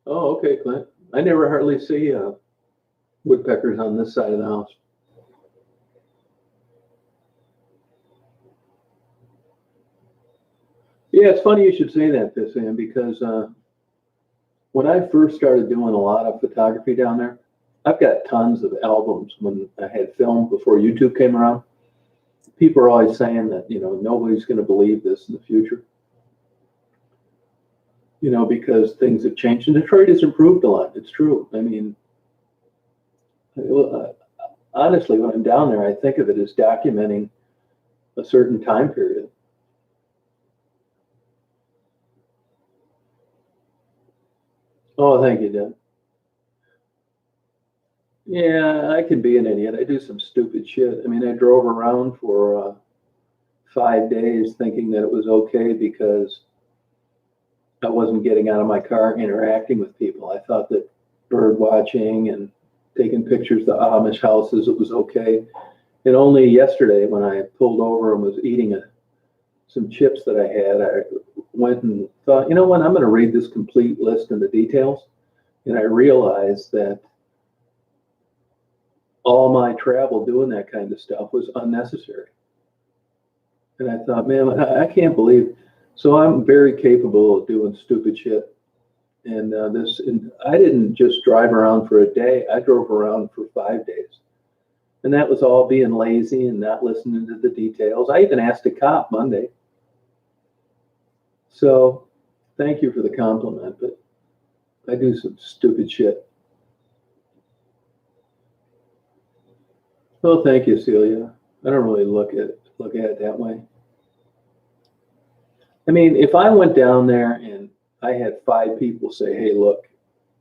Oh, okay, Clint. I never hardly see woodpeckers on this side of the house. Yeah, it's funny you should say that, Sam, because when I first started doing a lot of photography down there, I've got tons of albums when I had filmed before YouTube came around. People are always saying that, nobody's going to believe this in the future, because things have changed. And Detroit has improved a lot. It's true. I mean, honestly, when I'm down there, I think of it as documenting a certain time period. Oh, thank you, Dan. Yeah, I can be an idiot. I do some stupid shit. I mean, I drove around for 5 days thinking that it was okay because I wasn't getting out of my car interacting with people. I thought that bird watching and taking pictures of the Amish houses, it was okay. And only yesterday when I pulled over and was eating some chips that I had, I went and thought, you know what, I'm going to read this complete list and the details. And I realized that all my travel doing that kind of stuff was unnecessary. And I thought, man, I can't believe. So I'm very capable of doing stupid shit. And I didn't just drive around for a day. I drove around for 5 days. And that was all being lazy and not listening to the details. I even asked a cop Monday. So thank you for the compliment, but I do some stupid shit. Well, thank you, Celia. I don't really look at it that way. I mean, if I went down there and I had 5 people say, hey, look,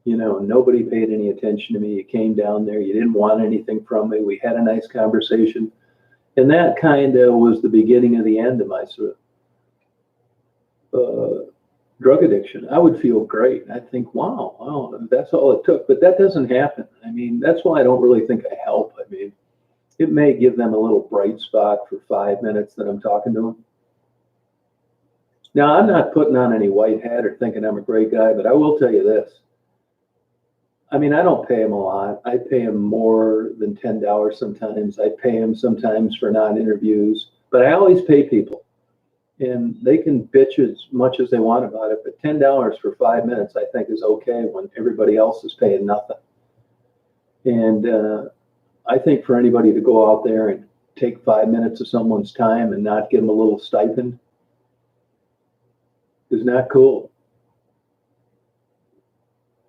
nobody paid any attention to me. You came down there, you didn't want anything from me. We had a nice conversation. And that kind of was the beginning of the end of my sort of drug addiction. I would feel great. I'd think, wow, that's all it took. But that doesn't happen. I mean, that's why I don't really think I help. I mean, it may give them a little bright spot for 5 minutes that I'm talking to them. Now, I'm not putting on any white hat or thinking I'm a great guy, but I will tell you this. I mean, I don't pay them a lot. I pay them more than $10 sometimes. I pay them sometimes for non-interviews, but I always pay people. And they can bitch as much as they want about it, but $10 for 5 minutes, I think, is okay when everybody else is paying nothing. And I think for anybody to go out there and take 5 minutes of someone's time and not give them a little stipend is not cool.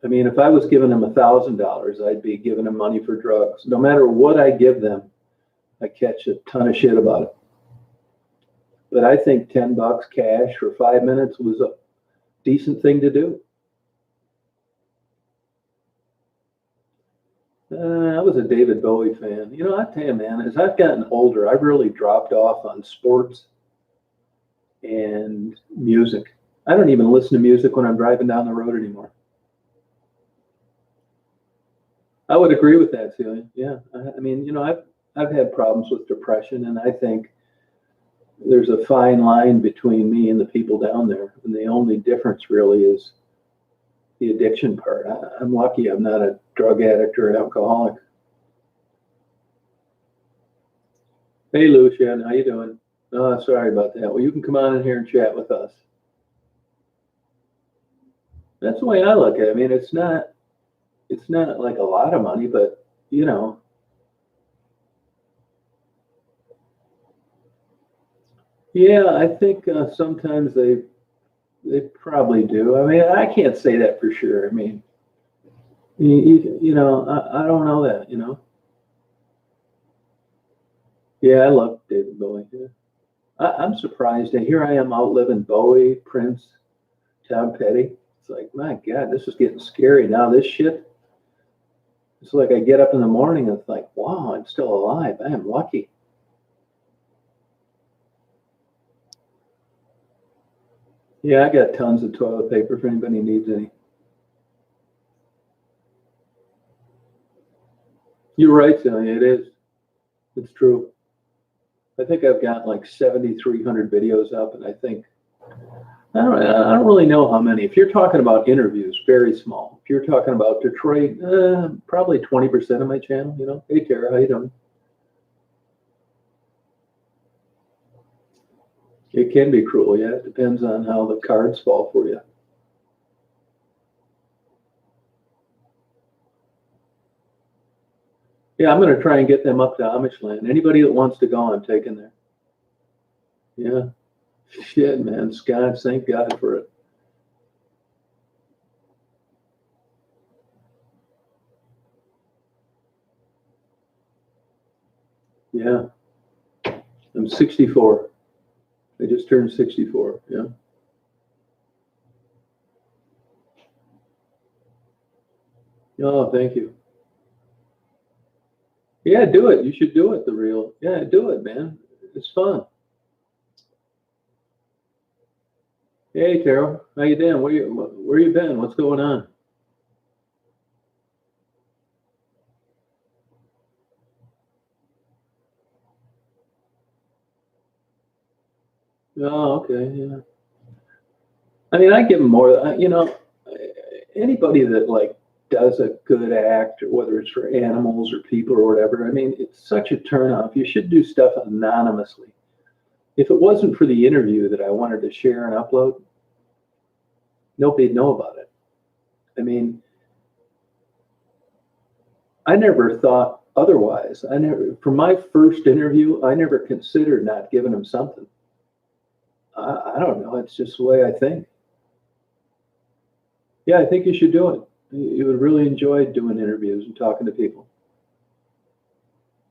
I mean, if I was giving them $1,000, I'd be giving them money for drugs. No matter what I give them, I catch a ton of shit about it. But I think $10 cash for 5 minutes was a decent thing to do. I was a David Bowie fan. I tell you, man, as I've gotten older, I've really dropped off on sports and music. I don't even listen to music when I'm driving down the road anymore. I would agree with that, Celia. Yeah. I mean, I've had problems with depression, and I think there's a fine line between me and the people down there. And the only difference really is the addiction part. I'm lucky I'm not a drug addict or an alcoholic. Hey, Lucian, how you doing? Oh, sorry about that. Well, you can come on in here and chat with us. That's the way I look at it. I mean, it's not like a lot of money, but yeah, I think sometimes they probably do. I mean, I can't say that for sure. I mean, I don't know that. Yeah, I love David Bowie. Yeah. I'm surprised. And here I am outliving Bowie, Prince, Tom Petty. It's like, my God, this is getting scary now. This shit. It's like I get up in the morning and it's like, wow, I'm still alive. I am lucky. Yeah, I got tons of toilet paper if anybody needs any. You're right, Celia. It is. It's true. I think I've got like 7,300 videos up, and I think I don't really know how many. If you're talking about interviews, very small. If you're talking about Detroit, probably 20% of my channel. Hey, Tara, how you doing? It can be cruel, yeah. It depends on how the cards fall for you. Yeah, I'm going to try and get them up to Amish land. Anybody that wants to go, I'm taking there. Yeah. Shit, man. God, thank God for it. Yeah. I'm 64. I just turned 64. Yeah. Oh, thank you. Yeah, do it. You should do it. The real. Yeah, do it, man. It's fun. Hey, Carol. How you doing? Where you been? What's going on? Oh, okay. Yeah. I mean, I give them more. Anybody that like does a good act, or whether it's for animals or people or whatever. I mean, it's such a turnoff. You should do stuff anonymously. If it wasn't for the interview that I wanted to share and upload, nobody'd know about it. I mean, I never thought otherwise. For my first interview, I never considered not giving them something. I don't know. It's just the way I think. Yeah, I think you should do it. You would really enjoy doing interviews and talking to people.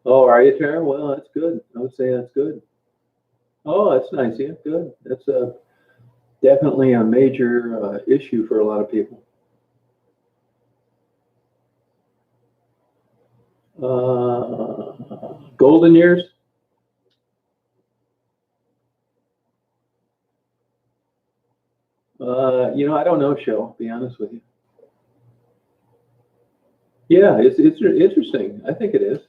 Oh, are you, Tara? Well, that's good. I would say that's good. Oh, that's nice. Yeah, good. That's definitely a major issue for a lot of people. Golden years? I don't know, Shell, to be honest with you. Yeah, it's interesting. I think it is.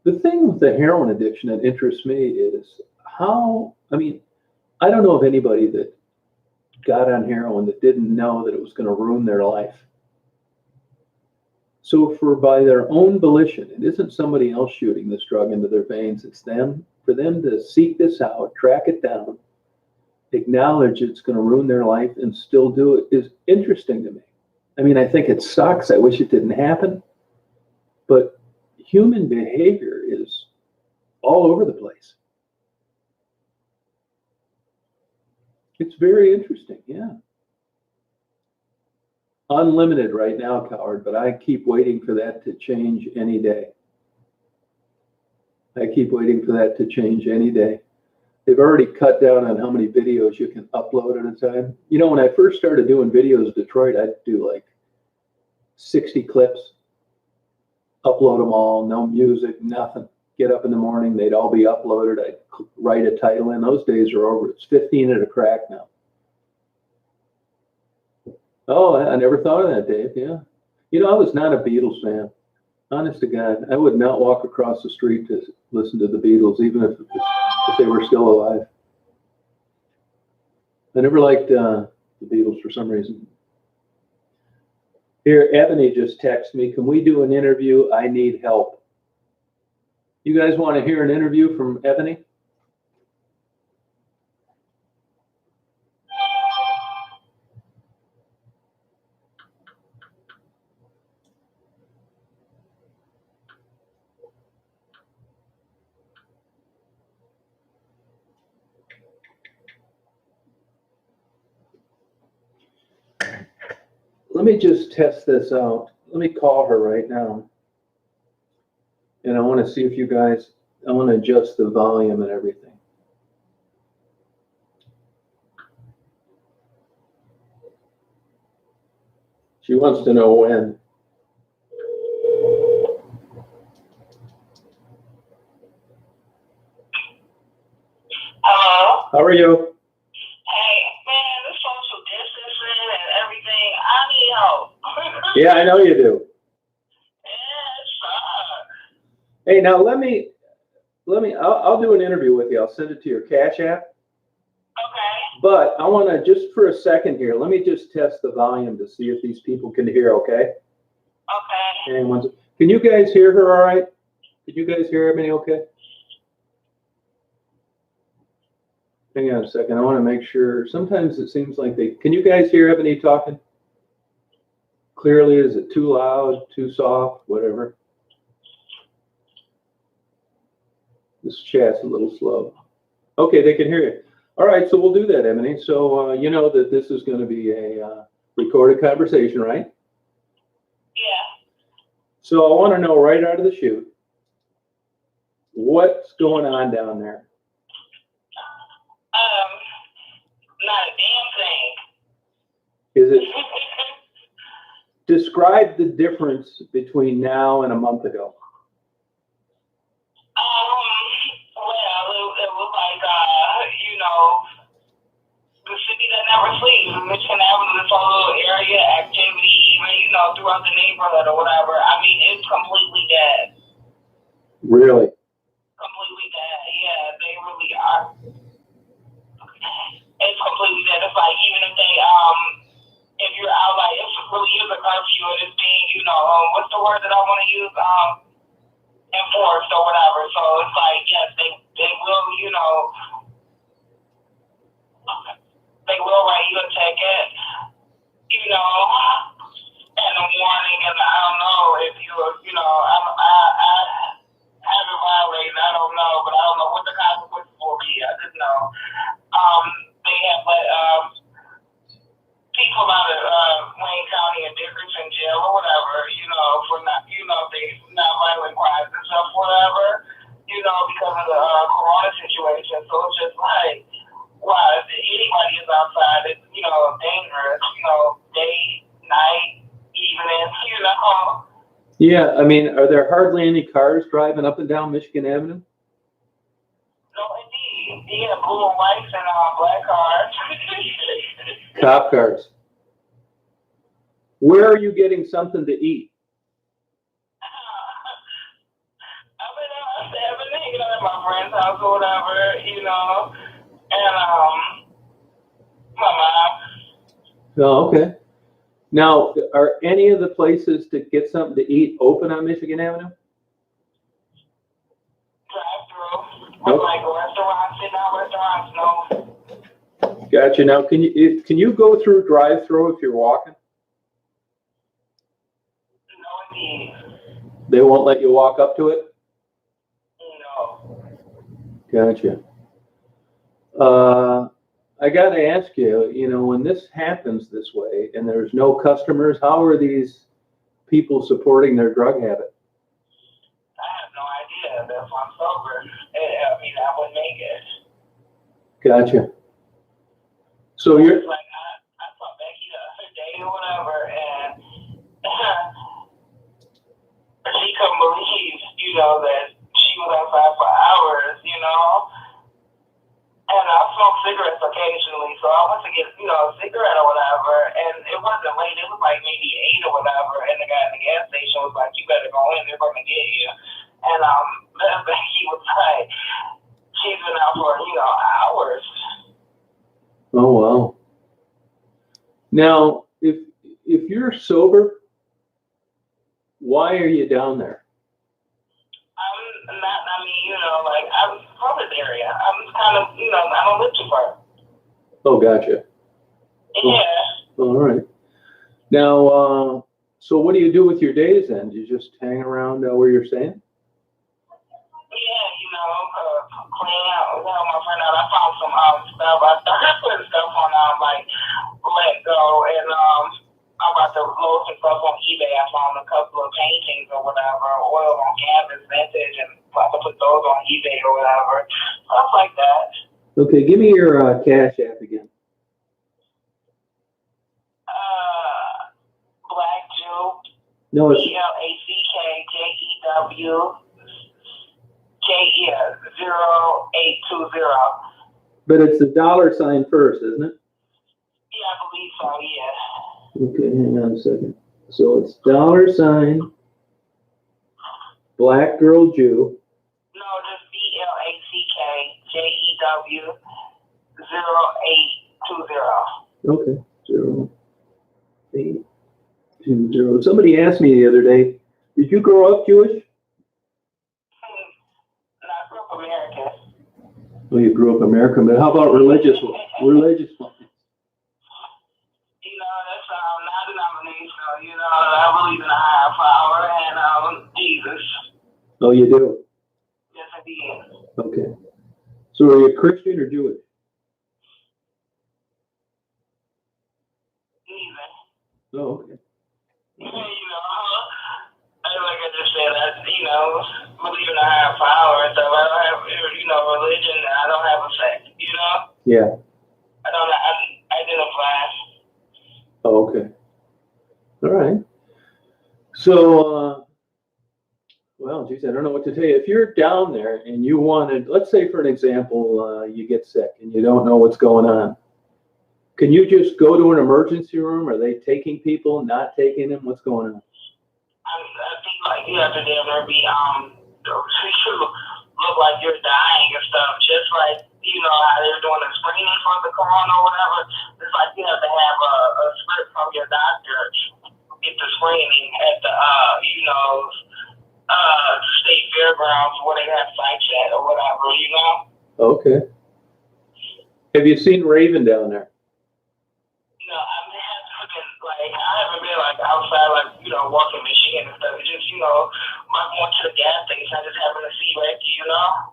The thing with the heroin addiction that interests me is how, I mean, I don't know of anybody that got on heroin that didn't know that it was going to ruin their life. So for by their own volition, it isn't somebody else shooting this drug into their veins, it's them, for them to seek this out, track it down, acknowledge it's going to ruin their life and still do it is interesting to me. I mean, I think it sucks. I wish it didn't happen, but human behavior is all over the place. It's very interesting. Yeah. Unlimited right now, coward, but I keep waiting for that to change any day. I keep waiting for that to change any day. They've already cut down on how many videos you can upload at a time. When I first started doing videos in Detroit, I'd do like 60 clips, upload them all, no music, nothing. Get up in the morning, they'd all be uploaded. I'd write a title in. Those days are over. It's 15 at a crack now. Oh, I never thought of that, Dave. Yeah. I was not a Beatles fan. Honest to God, I would not walk across the street to listen to the Beatles, even if they were still alive. I never liked the Beatles for some reason. Here, Ebony just texted me. Can we do an interview? I need help. You guys want to hear an interview from Ebony? Let me just test this out. Let me call her right now. And I want to see if you guys, I want to adjust the volume and everything. She wants to know when. Hello? How are you? Hey, man, this social distancing and everything, I need help. Yeah, I know you do. Yeah, it sucks. Hey, now I'll do an interview with you. I'll send it to your Cash App. Okay. But I want to, just for a second here, let me just test the volume to see if these people can hear, okay? Okay. Can you guys hear her all right? Did you guys hear everybody okay? Hang on a second. I want to make sure. Sometimes it seems like they. Can you guys hear Ebony talking clearly? Is it too loud, too soft, whatever? This chat's a little slow. Okay, they can hear you. All right, so we'll do that, Ebony. So you know that this is going to be a recorded conversation, right? Yeah. So I want to know right out of the chute, what's going on down there? Not a damn thing. Is it? Describe the difference between now and a month ago. Well, it was like, the city that never sleeps. Michigan Avenue, this whole little area, activity, even, throughout the neighborhood or whatever. I mean, it's completely dead. Really? Completely dead. Yeah, they really are. It's completely dead. It's like, even if they, if you're out, like, it really is a curfew and it's being, what's the word that I want to use? Enforced or whatever. So it's like, yes, they will, they will write you a ticket, in the morning, and I don't know if I haven't violated, I don't know, but I don't know what the consequences will be. I just know, they have let, people out of Wayne County and Dickerson jail or whatever, for not, they not violent crimes and stuff, whatever, because of the corona situation. So it's just like, wow, if anybody is outside, it's, dangerous, day, night, evening, Yeah, I mean, are there hardly any cars driving up and down Michigan Avenue? No, indeed. Yeah, blue and whites and black cars. Cop cars. Where are you getting something to eat? I've been at my friend's house or whatever, and my mom. Oh, okay. Now, are any of the places to get something to eat open on Michigan Avenue? Drive-through. Nope. Like restaurants, sit-down restaurants, no. Gotcha. Now, can you go through drive-through if you're walking? No, indeed. They won't let you walk up to it? No. Gotcha. I got to ask you, when this happens this way and there's no customers, how are these people supporting their drug habit? I have no idea. That's why I'm sober. I wouldn't make it. Gotcha. So you're like I saw Becky the other day or whatever, and she couldn't believe, that she was outside for hours, And I smoke cigarettes occasionally, so I went to get, a cigarette or whatever, and it wasn't late. It was like maybe 8 or whatever, and the guy at the gas station was like, "You better go in. They're going to get you." And Becky was like, she's been out for hours. Oh wow. Now, if you're sober, why are you down there? I'm not. I'm from this area. I'm kind of, I don't live too far. Oh, gotcha. Yeah. All right. Now, so what do you do with your days then? Do you just hang around where you're staying? Yeah, clean out, help my friend out. I found some stuff. I started putting stuff on like Let Go, and I'm about to load some stuff on eBay. I found a couple of paintings or whatever, oil on canvas, vintage, and about to put those on eBay or whatever. Stuff like that. Okay, give me your Cash App again. Black Jew. No, it's BLACKJEW. 0820. but it's the $sign first, isn't it? Yeah, I believe so, yeah. Okay, hang on a second. So it's $, Black Girl Jew. No, just BLACKJEW 0820. Okay, 0820. Somebody asked me the other day, did you grow up Jewish? Not from America. Well, you grew up American, but how about religious ones? Religious ones? You know, that's non-denominational. You know, I believe in a higher power and Jesus. Oh, you do? Yes, indeed. Okay. So are you Christian or Jewish? Neither. Oh, okay. You know, like I just said, you know, believe in a higher power and stuff. I don't have, you know, religion. I don't have a sect. You know. Yeah. I don't. I identify. Oh, okay. All right. So, well, geez, I don't know what to tell you. If you're down there and you wanted, let's say for an example, you get sick and you don't know what's going on, can you just go to an emergency room? Are they taking people, not taking them? What's going on? I think like you have to never be look like you're dying and stuff. Just like you know how they're doing the screening for the corona or whatever. It's like you have to have a script from your doctor to get the screening at the you know state fairgrounds where they have sites at or whatever. You know. Okay. Have you seen Raven down there? No, I haven't been like outside, like, you know, walking Michigan and stuff. It's just, you know, like going to the gas station, I just happen to see Becky, you know?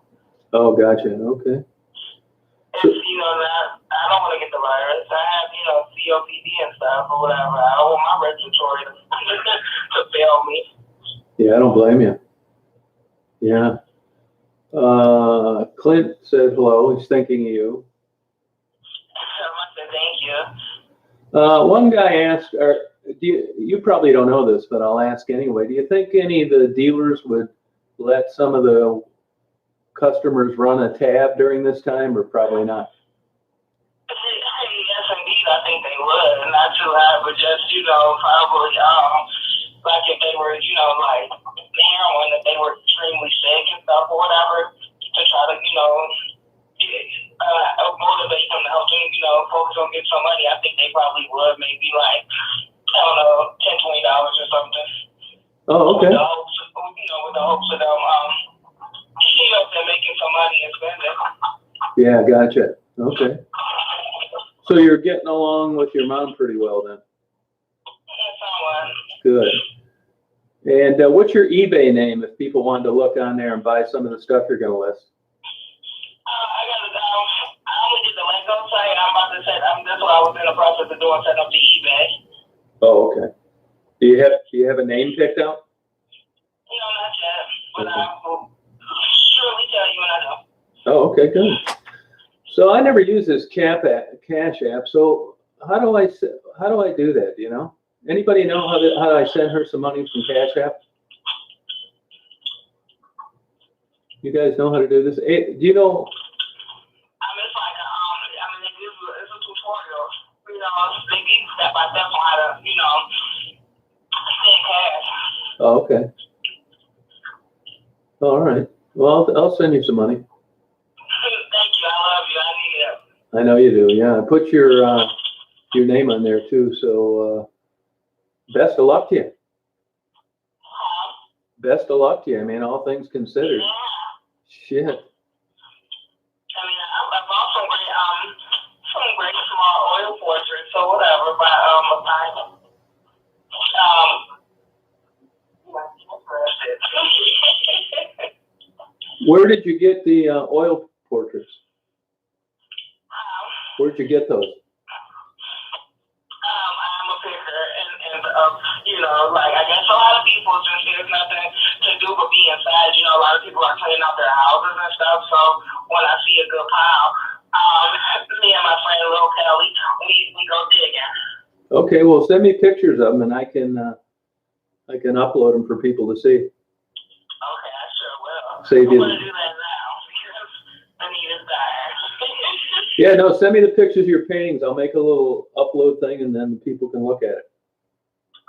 Oh, gotcha. Okay. And, you know, I don't want to get the virus. I have, you know, COPD and stuff or whatever. I don't want my respiratory to fail me. Yeah, I don't blame you. Yeah. Clint said hello. He's thinking of you. I said thank you. One guy asked, you probably don't know this, but I'll ask anyway. Do you think any of the dealers would let some of the customers run a tab during this time, or probably not? Yes, indeed, I think they would. Not too loud, but just, you know, probably, like if they were, you know, like heroin, if they were extremely sick and stuff or whatever, to try to, you know, motivate them to help them, you know, focus on getting some money. I think they probably would, maybe like, I don't know, $10, $20 or something. Oh, okay. With the hopes, you know, with the hopes of them, you know, they're making some money and spending. Yeah, gotcha. Okay. So you're getting along with your mom pretty well then? Somewhat. Good. And what's your eBay name if people wanted to look on there and buy some of the stuff you're going to list? I only did the Lego site. I'm about to set. That's what I was in the process of doing, setting up the eBay. Oh, okay. Do you have a name picked out? You know, not yet, but I will surely tell you when I know. Oh, okay, good. So I never use this Cash App. So how do I do that? Do you know? Anybody know how I send her some money from Cash App? You guys know how to do this? Do you know? It's like it's a tutorial. You know, they give you step by step on how to, you know, send cash. Oh, okay. All right. Well, I'll send you some money. Thank you. I love you. I need it. I know you do. Yeah, put your name on there too. So best of luck to you. Best of luck to you. I mean, all things considered. Yeah. Shit. I mean, I bought some great small oil portraits or whatever by Where did you get the oil portraits? Where'd you get those? I'm a picker, and you know, like I guess a lot of people just there's nothing to do but be inside. You know, a lot of people are cleaning out their houses and stuff. So when I see a good pile, me and my friend Lil Kelly, we go digging. Okay, well, send me pictures of them, and I can upload them for people to see. Okay, I sure will. Save you. I'm gonna do that now because I need to die. Yeah, no, send me the pictures of your paintings. I'll make a little upload thing, and then people can look at it.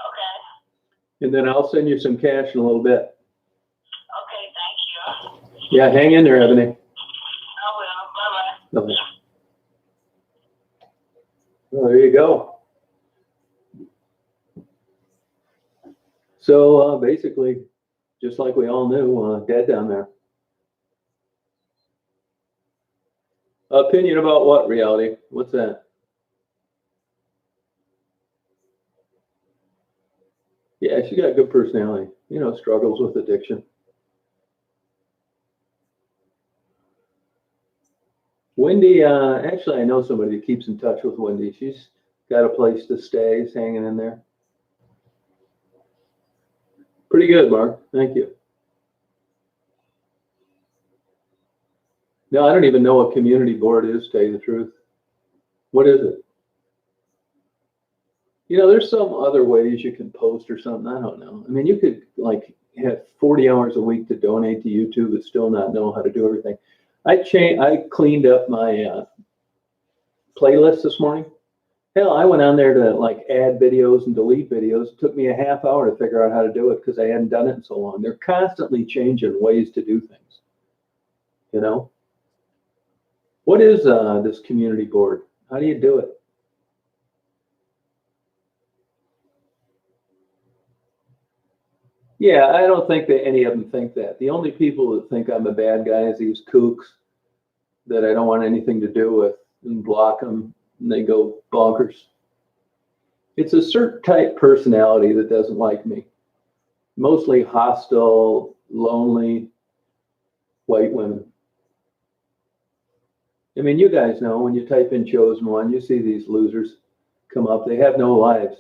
Okay. And then I'll send you some cash in a little bit. Okay, thank you. Yeah, hang in there, Ebony. I will. Bye-bye. Okay. Well, there you go. So basically, just like we all knew, dead down there. Opinion about what, reality? What's that? Yeah, she got a good personality. You know, struggles with addiction. Wendy, actually, I know somebody that keeps in touch with Wendy. She's got a place to stay. Is hanging in there. Pretty good, Mark. Thank you. No, I don't even know what community board is, to tell you the truth. What is it? You know, there's some other ways you can post or something. I don't know. I mean, you could like have 40 hours a week to donate to YouTube but still not know how to do everything. I cleaned up my playlist this morning. Hell, I went on there to like add videos and delete videos. It took me a half hour to figure out how to do it because I hadn't done it in so long. They're constantly changing ways to do things. You know, what is this community board? How do you do it? Yeah, I don't think that any of them think that. The only people that think I'm a bad guy is these kooks that I don't want anything to do with and block them and they go bonkers. It's a certain type personality that doesn't like me. Mostly hostile, lonely white women. I mean, you guys know when you type in chosen one, you see these losers come up. They have no lives.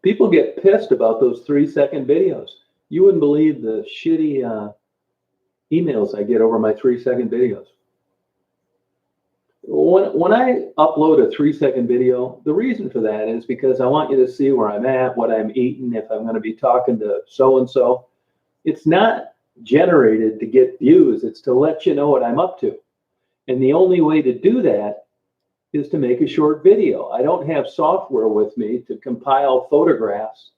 People get pissed about those 3-second videos. You wouldn't believe the shitty emails I get over my 3-second videos. When I upload a 3-second video, the reason for that is because I want you to see where I'm at, what I'm eating, if I'm going to be talking to so-and-so. It's not generated to get views. It's to let you know what I'm up to. And the only way to do that is to make a short video. I don't have software with me to compile photographs.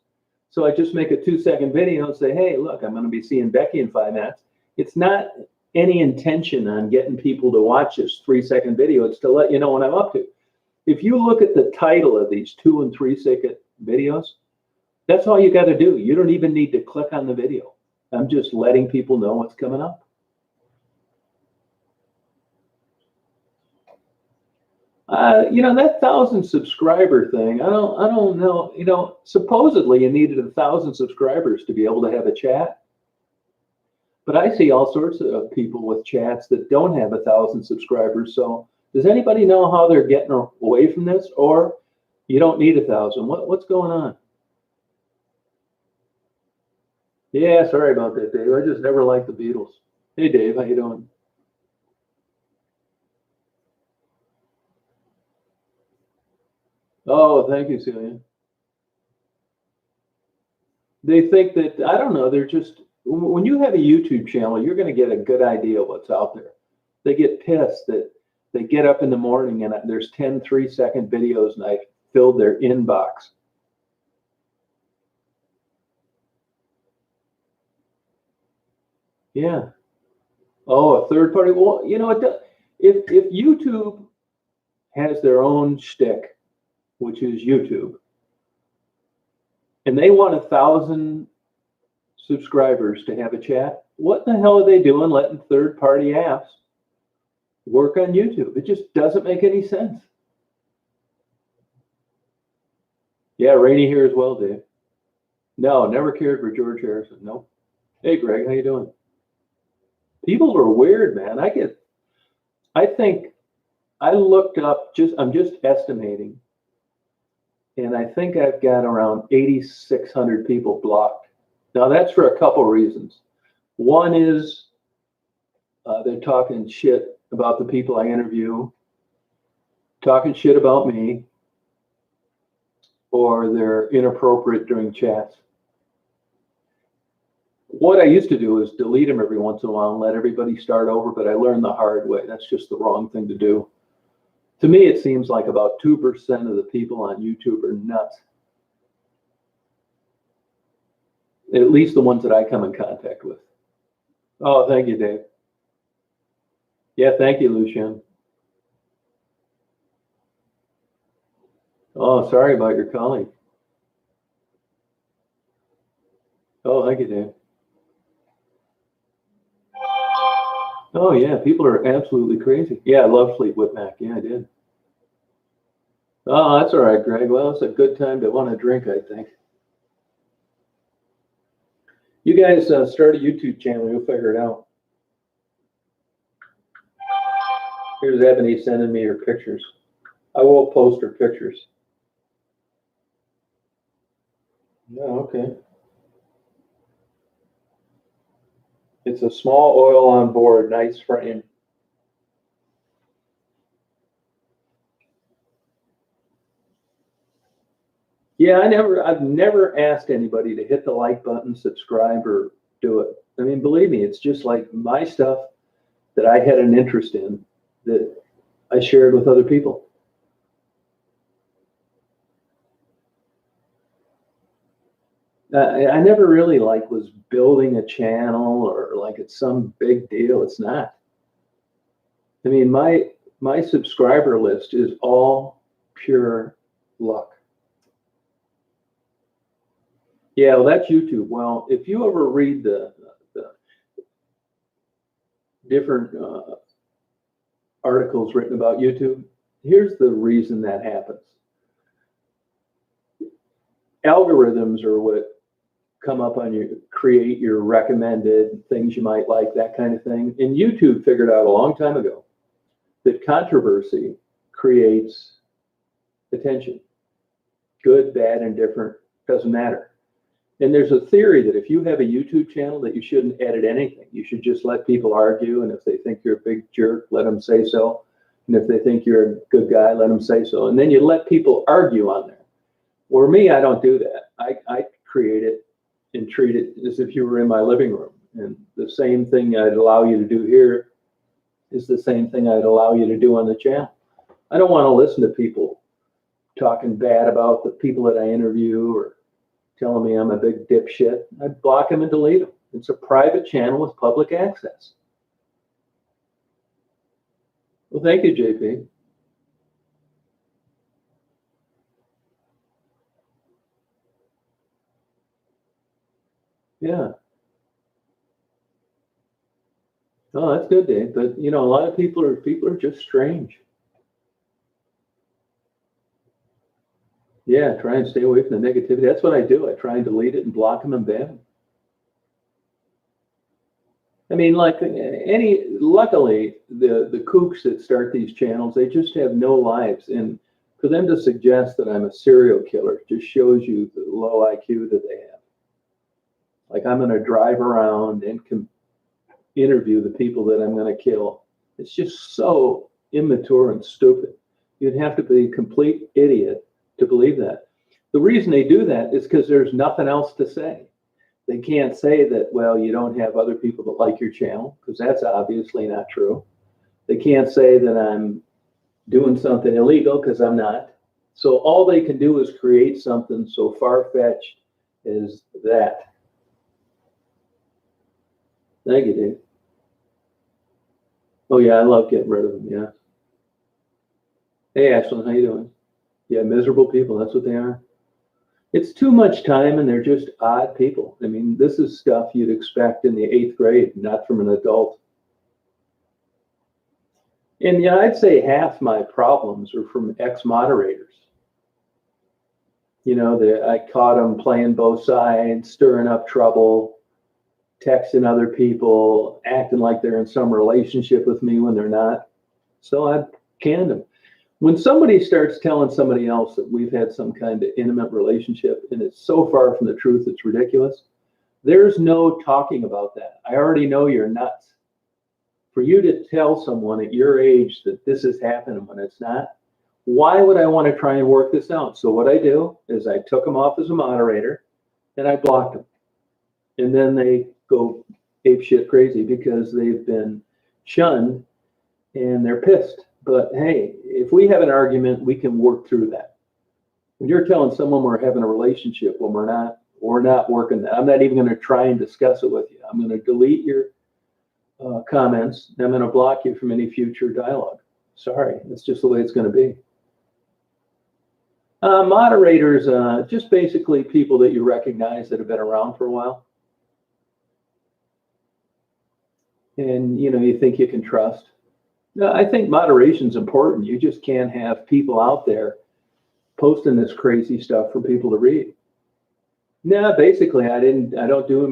So I just make a 2-second video and say, hey, look, I'm going to be seeing Becky in 5 minutes. It's not any intention on getting people to watch this 3-second video. It's to let you know what I'm up to. If you look at the title of these 2 and 3-second videos, that's all you got to do. You don't even need to click on the video. I'm just letting people know what's coming up. You know, that 1,000 subscriber thing, I don't know. You know, supposedly you needed 1,000 subscribers to be able to have a chat. But I see all sorts of people with chats that don't have 1,000 subscribers. So does anybody know how they're getting away from this? Or you don't need 1,000? What's going on? Yeah, sorry about that, Dave. I just never liked the Beatles. Hey, Dave, how you doing? Oh, thank you, Celia. They think that, I don't know, they're just, when you have a YouTube channel, you're going to get a good idea of what's out there. They get pissed that they get up in the morning and there's 10 3-second videos and I filled their inbox. Yeah. Oh, a third party. Well, you know, if YouTube has their own shtick, which is YouTube, and they want 1,000 subscribers to have a chat, what the hell are they doing letting third party apps work on YouTube? It just doesn't make any sense. Yeah, Rainy here as well, Dave. No, never cared for George Harrison. Nope. Hey, Greg, how you doing? People are weird, man. I think I looked up, I'm just estimating, and I think I've got around 8,600 people blocked. Now that's for a couple reasons. One is they're talking shit about the people I interview, talking shit about me, or they're inappropriate during chats. What I used to do is delete them every once in a while and let everybody start over, but I learned the hard way. That's just the wrong thing to do. To me, it seems like about 2% of the people on YouTube are nuts. At least the ones that I come in contact with. Oh, thank you, Dave. Yeah, thank you, Lucien. Oh, sorry about your colleague. Oh, thank you, Dave. Oh yeah, people are absolutely crazy. Yeah, I love Fleetwood Mac. Yeah, I did. Oh, that's all right, Greg. Well, it's a good time to want to drink, I think. You guys start a YouTube channel. You'll figure it out. Here's Ebony sending me her pictures. I will post her pictures. Yeah, okay. It's a small oil on board, nice frame. Yeah, I've never asked anybody to hit the like button, subscribe, or do it. I mean, believe me, it's just like my stuff that I had an interest in that I shared with other people. I never really like was building a channel or like it's some big deal. It's not. I mean, my subscriber list is all pure luck. Yeah, well, that's YouTube. Well, if you ever read the different articles written about YouTube, here's the reason that happens. Algorithms are what come up on you, create your recommended things you might like, that kind of thing. And YouTube figured out a long time ago that controversy creates attention. Good, bad, indifferent, doesn't matter. And there's a theory that if you have a YouTube channel that you shouldn't edit anything. You should just let people argue, and if they think you're a big jerk, let them say so. And if they think you're a good guy, let them say so. And then you let people argue on there. Where me, I don't do that. I create it and treat it as if you were in my living room. And the same thing I'd allow you to do here is the same thing I'd allow you to do on the channel. I don't want to listen to people talking bad about the people that I interview or telling me I'm a big dipshit. I block them and delete them. It's a private channel with public access. Well, thank you, JP. Yeah. Oh, that's good, Dave. But you know, a lot of people are just strange. Yeah, try and stay away from the negativity. That's what I do. I try and delete it and block them and ban them. I mean, like luckily, the kooks that start these channels, they just have no lives. And for them to suggest that I'm a serial killer just shows you the low IQ that they have. Like I'm going to drive around and interview the people that I'm going to kill. It's just so immature and stupid. You'd have to be a complete idiot to believe that. The reason they do that is because there's nothing else to say. They can't say that, well, you don't have other people that like your channel, because that's obviously not true. They can't say that I'm doing something illegal, because I'm not. So all they can do is create something so far-fetched as that. Thank you, Dave. Oh, yeah, I love getting rid of them, yeah. Hey, Ashlyn, how you doing? Yeah, miserable people, that's what they are. It's too much time, and they're just odd people. I mean, this is stuff you'd expect in the 8th grade, not from an adult. And yeah, I'd say half my problems are from ex-moderators. You know, I caught them playing both sides, stirring up trouble, texting other people, acting like they're in some relationship with me when they're not. So I canned them. When somebody starts telling somebody else that we've had some kind of intimate relationship and it's so far from the truth, it's ridiculous, there's no talking about that. I already know you're nuts. For you to tell someone at your age that this is happening when it's not, why would I want to try and work this out? So what I do is I took them off as a moderator and I blocked them. And then they go apeshit crazy because they've been shunned and they're pissed. But hey, if we have an argument, we can work through that. When you're telling someone we're having a relationship when we're not working that. I'm not even going to try and discuss it with you. I'm going to delete your comments. And I'm going to block you from any future dialogue. Sorry, that's just the way it's going to be. Moderators, just basically people that you recognize that have been around for a while. and you think you can trust. No, I think moderation's important. You just can't have people out there posting this crazy stuff for people to read. No, basically, I don't do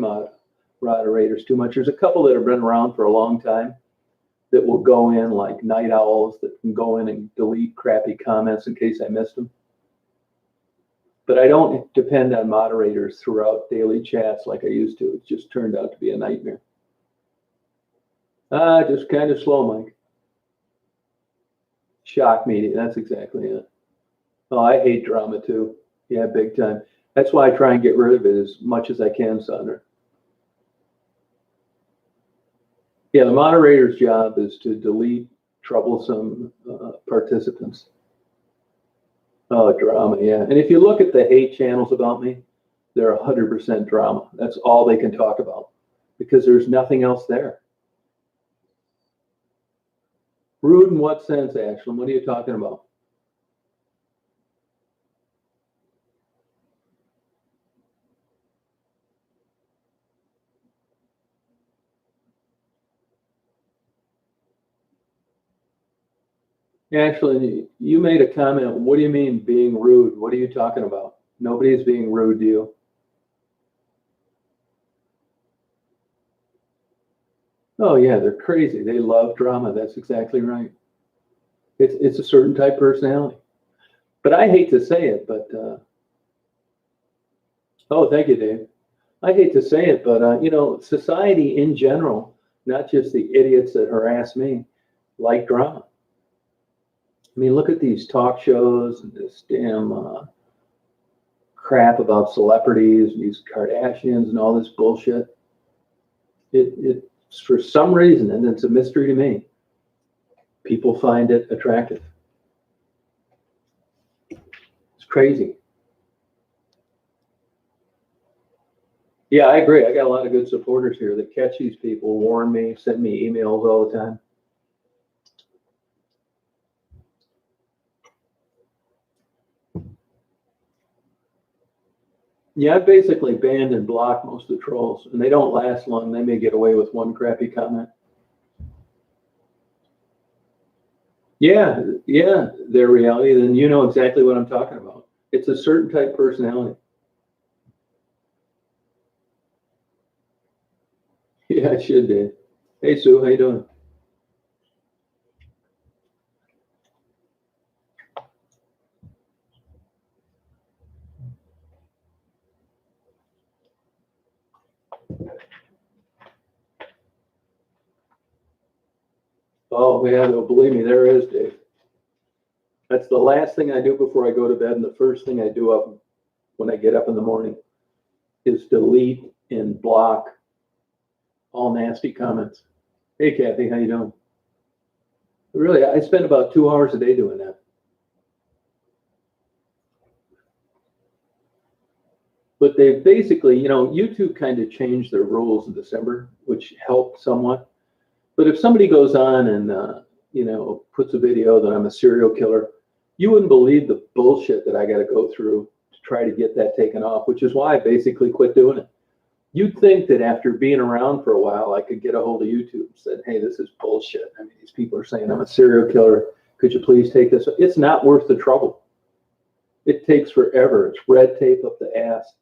moderators too much. There's a couple that have been around for a long time that will go in like night owls that can go in and delete crappy comments in case I missed them. But I don't depend on moderators throughout daily chats like I used to. It just turned out to be a nightmare. Just kind of slow, Mike. Shock media, that's exactly it. Oh, I hate drama too. Yeah, big time. That's why I try and get rid of it as much as I can, Sandra. Yeah, the moderator's job is to delete troublesome participants. Oh, drama, yeah. And if you look at the hate channels about me, they're 100% drama. That's all they can talk about because there's nothing else there. Rude in what sense, Ashlyn? What are you talking about? Ashlyn, you made a comment. What do you mean being rude? What are you talking about? Nobody's being rude to you. Oh yeah, they're crazy. They love drama. That's exactly right. It's a certain type of personality. But I hate to say it, but oh, thank you, Dave. I hate to say it, but society in general, not just the idiots that harass me, like drama. I mean, look at these talk shows and this damn crap about celebrities and these Kardashians and all this bullshit. It's for some reason, and it's a mystery to me, people find it attractive. It's crazy. Yeah, I agree. I got a lot of good supporters here that catch these people, warn me, send me emails all the time. Yeah, I basically banned and blocked most of the trolls, and they don't last long. They may get away with one crappy comment. Yeah, their reality, then you know exactly what I'm talking about. It's a certain type of personality. Yeah, I should do. Hey, Sue, how you doing? Oh, yeah, no, believe me, there is, Dave. That's the last thing I do before I go to bed, and the first thing I do up when I get up in the morning is delete and block all nasty comments. Hey, Kathy, how you doing? Really, I spend about 2 hours a day doing that. But they basically, YouTube kind of changed their rules in December, which helped somewhat. But if somebody goes on and, puts a video that I'm a serial killer, you wouldn't believe the bullshit that I got to go through to try to get that taken off, which is why I basically quit doing it. You'd think that after being around for a while, I could get a hold of YouTube and said, hey, this is bullshit. I mean, these people are saying I'm a serial killer. Could you please take this? It's not worth the trouble. It takes forever. It's red tape up the ass.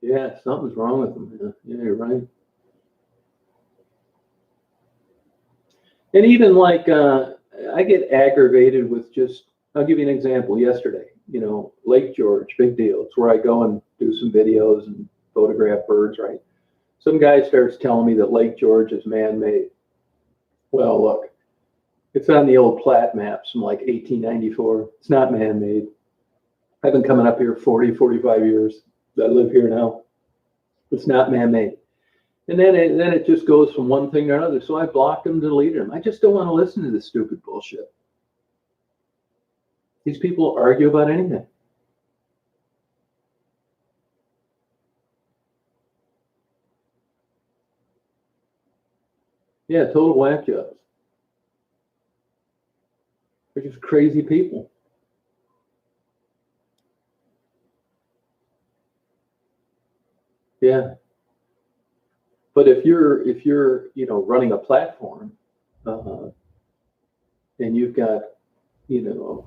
Yeah, something's wrong with them. Yeah, you're right. And even like I get aggravated with just, I'll give you an example. Yesterday, Lake George, big deal. It's where I go and do some videos and photograph birds, right? Some guy starts telling me that Lake George is man-made. Well, look, it's on the old plat maps from like 1894. It's not man-made. I've been coming up here 40, 45 years. I live here now. It's not man-made. And then it just goes from one thing to another. So I blocked him, deleted him. I just don't want to listen to this stupid bullshit. These people argue about anything. Yeah, total whack jobs. They're just crazy people. Yeah. But if you're running a platform, uh, and you've got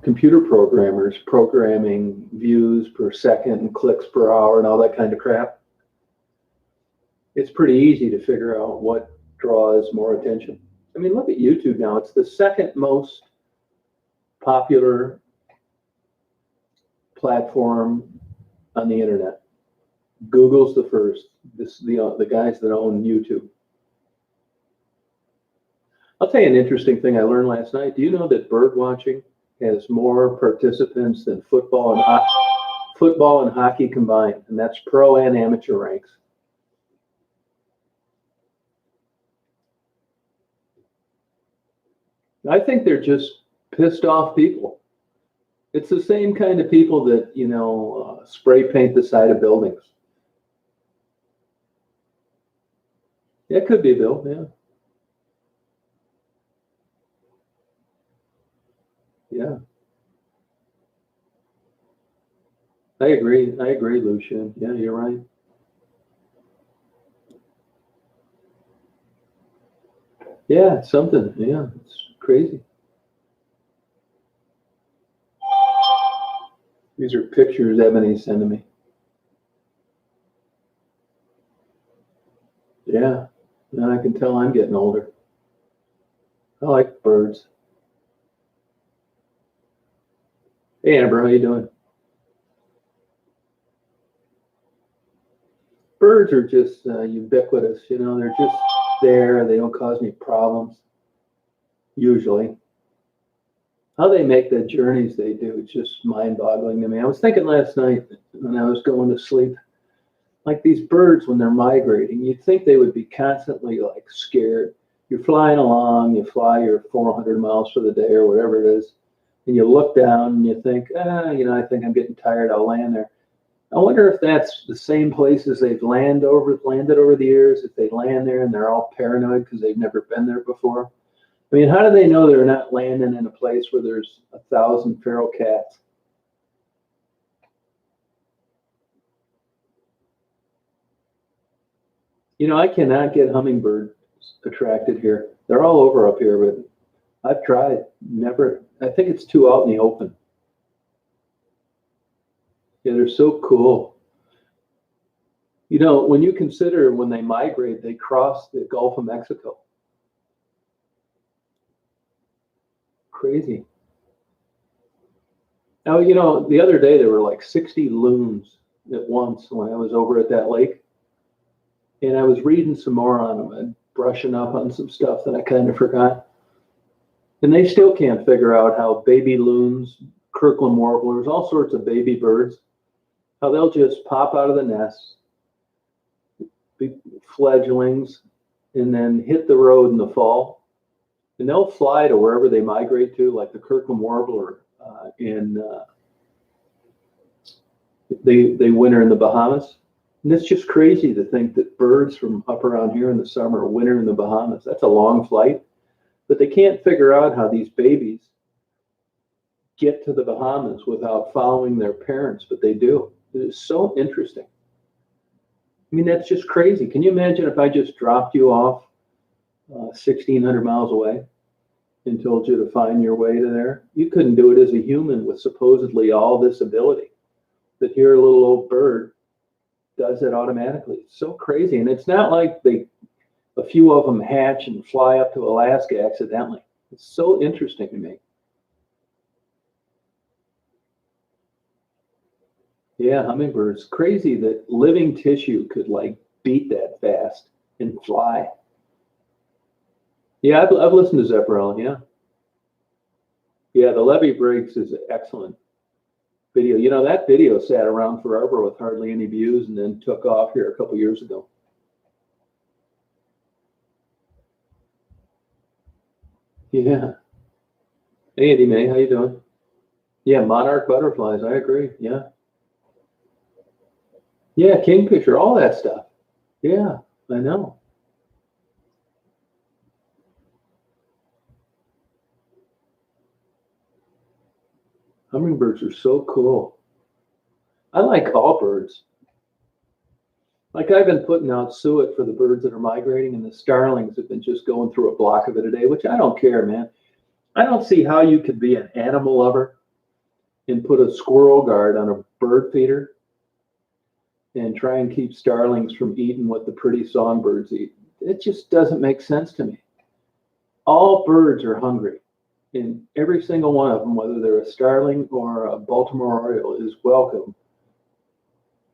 computer programmers programming views per second and clicks per hour and all that kind of crap, it's pretty easy to figure out what draws more attention. I mean, look at YouTube now. It's the second most popular platform on the internet. Google's the first. The guys that own YouTube. I'll tell you an interesting thing I learned last night. Do you know that bird watching has more participants than football and hockey combined, and that's pro and amateur ranks. I think they're just pissed off people. It's the same kind of people that spray paint the side of buildings. Yeah, it could be, Bill. Yeah. Yeah. I agree, Lucian. Yeah, you're right. Yeah, it's something. Yeah, it's crazy. These are pictures Ebony sending me. Yeah, now I can tell I'm getting older. I like birds. Hey, Amber, how you doing? Birds are just ubiquitous. They're just there. They don't cause me problems, usually. How they make the journeys they do, it's just mind-boggling to me. I was thinking last night when I was going to sleep, like these birds when they're migrating, you'd think they would be constantly like scared. You're flying along, you fly your 400 miles for the day or whatever it is, and you look down and you think, I think I'm getting tired, I'll land there. I wonder if that's the same places they've landed over the years, if they land there and they're all paranoid because they've never been there before. I mean, how do they know they're not landing in a place where there's 1,000 feral cats? I cannot get hummingbirds attracted here. They're all over up here, but I've tried. Never. I think it's too out in the open. Yeah, they're so cool. When you consider when they migrate, they cross the Gulf of Mexico. Crazy. Now, the other day there were like 60 loons at once when I was over at that lake. And I was reading some more on them and brushing up on some stuff that I kind of forgot. And they still can't figure out how baby loons, Kirkland warblers, all sorts of baby birds, how they'll just pop out of the nest, be fledglings, and then hit the road in the fall. And they'll fly to wherever they migrate to, like the Kirkland warbler they winter in the Bahamas. And it's just crazy to think that birds from up around here in the summer winter in the Bahamas. That's a long flight. But they can't figure out how these babies get to the Bahamas without following their parents, but they do. It is so interesting. I mean, that's just crazy. Can you imagine if I just dropped you off 1,600 miles away and told you to find your way to there? You couldn't do it as a human with supposedly all this ability. That here a little old bird does it automatically. It's so crazy. And it's not like a few of them hatch and fly up to Alaska accidentally. It's so interesting to me. Yeah, hummingbirds. Crazy that living tissue could like beat that fast and fly. Yeah, I've listened to Zephyr. Yeah. Yeah, the Levee Breaks is excellent video. That video sat around forever with hardly any views and then took off here a couple years ago. Yeah. Hey, Eddie May, how you doing? Yeah, monarch butterflies. I agree. Yeah. Yeah, kingfisher, all that stuff. Yeah, I know. Hummingbirds are so cool. I like all birds. Like I've been putting out suet for the birds that are migrating, and the starlings have been just going through a block of it a day, which I don't care, man. I don't see how you could be an animal lover and put a squirrel guard on a bird feeder and try and keep starlings from eating what the pretty songbirds eat. It just doesn't make sense to me. All birds are hungry, and every single one of them, whether they're a starling or a Baltimore Oriole, is welcome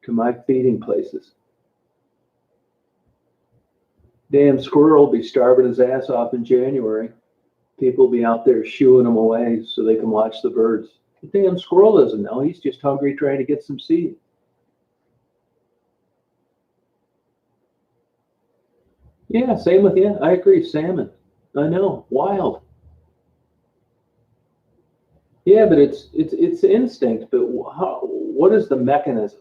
to my feeding places. Damn squirrel will be starving his ass off in January. People will be out there shooing them away so they can watch the birds. The damn squirrel doesn't know. He's just hungry trying to get some seed. Yeah, same with you. I agree. Salmon. I know. Wild. Yeah, but it's instinct. But what is the mechanism?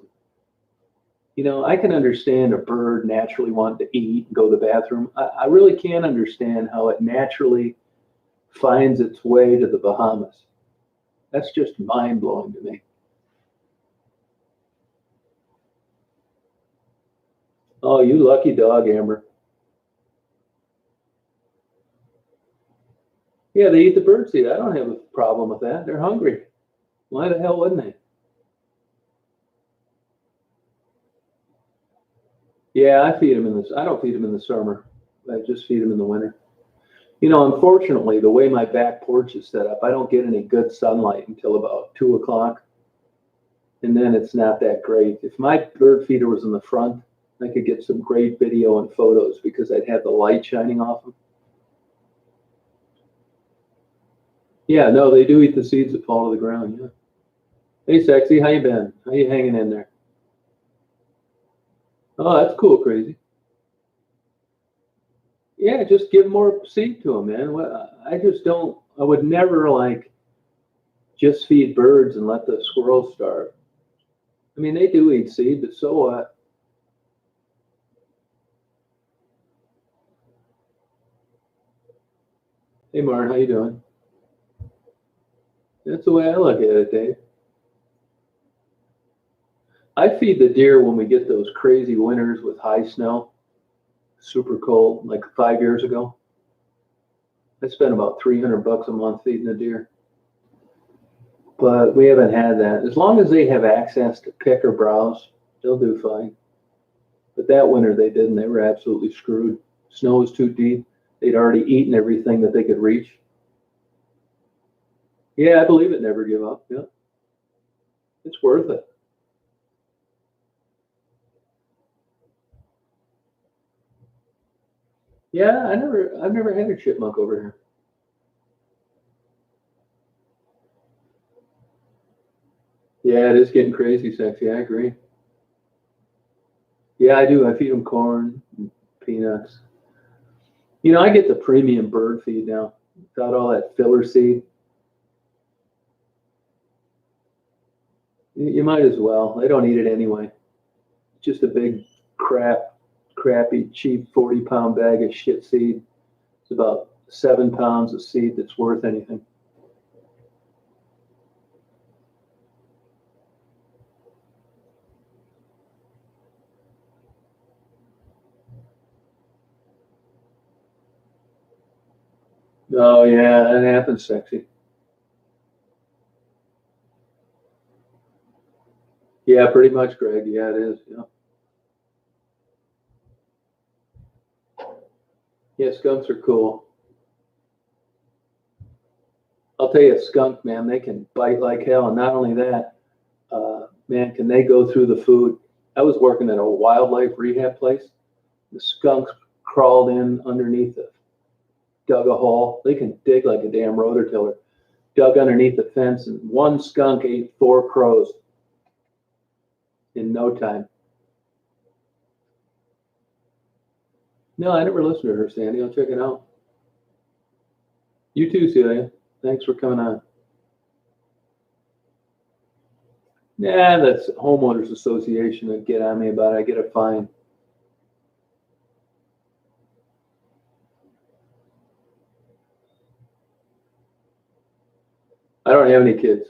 You know, I can understand a bird naturally wanting to eat and go to the bathroom. I really can't understand how it naturally finds its way to the Bahamas. That's just mind blowing to me. Oh, you lucky dog, Amber. Yeah, they eat the bird seed. I don't have a problem with that. They're hungry. Why the hell wouldn't they? Yeah, I feed them in this. I don't feed them in the summer. I just feed them in the winter. You know, unfortunately, the way my back porch is set up, I don't get any good sunlight until about 2 o'clock, and then it's not that great. If my bird feeder was in the front, I could get some great video and photos because I'd have the light shining off them. Yeah, no, they do eat the seeds that fall to the ground. Yeah. Hey, sexy, how you been? How you hanging in there? Oh, that's cool, crazy. Yeah, just give more seed to them, man. I just don't. I would never like just feed birds and let the squirrels starve. I mean, they do eat seed, but so what? Hey, Martin, how you doing? That's the way I look at it, Dave. I feed the deer when we get those crazy winters with high snow, super cold, like 5 years ago. I spent about $300 a month feeding the deer, but we haven't had that. As long as they have access to pick or browse, they'll do fine. But that winter they didn't. They were absolutely screwed. Snow was too deep. They'd already eaten everything that they could reach. Yeah, I believe it. Never give up. Yeah, it's worth it. Yeah, I've never had a chipmunk over here. Yeah, it is getting crazy sexy. I agree. Yeah, I do. I feed them corn, and peanuts. You know, I get the premium bird feed now without all that filler seed. You might as well. They don't eat it anyway. Just a big crappy, cheap 40-pound bag of shit seed. It's about 7 pounds of seed that's worth anything. Oh yeah, that happens, sexy. Yeah, pretty much, Greg. Yeah, it is. Yeah, yeah, skunks are cool. I'll tell you, a skunk, man, they can bite like hell, and not only that, man, can they go through the food? I was working at a wildlife rehab place. The skunks crawled in underneath it, dug a hole. They can dig like a damn rototiller. Dug underneath the fence, and one skunk ate 4 crows in no time. No, I never listened to her, Sandy. I'll check it out. You too, Celia. Thanks for coming on. Yeah, that's homeowners association that get on me about it. I get a fine. I don't have any kids.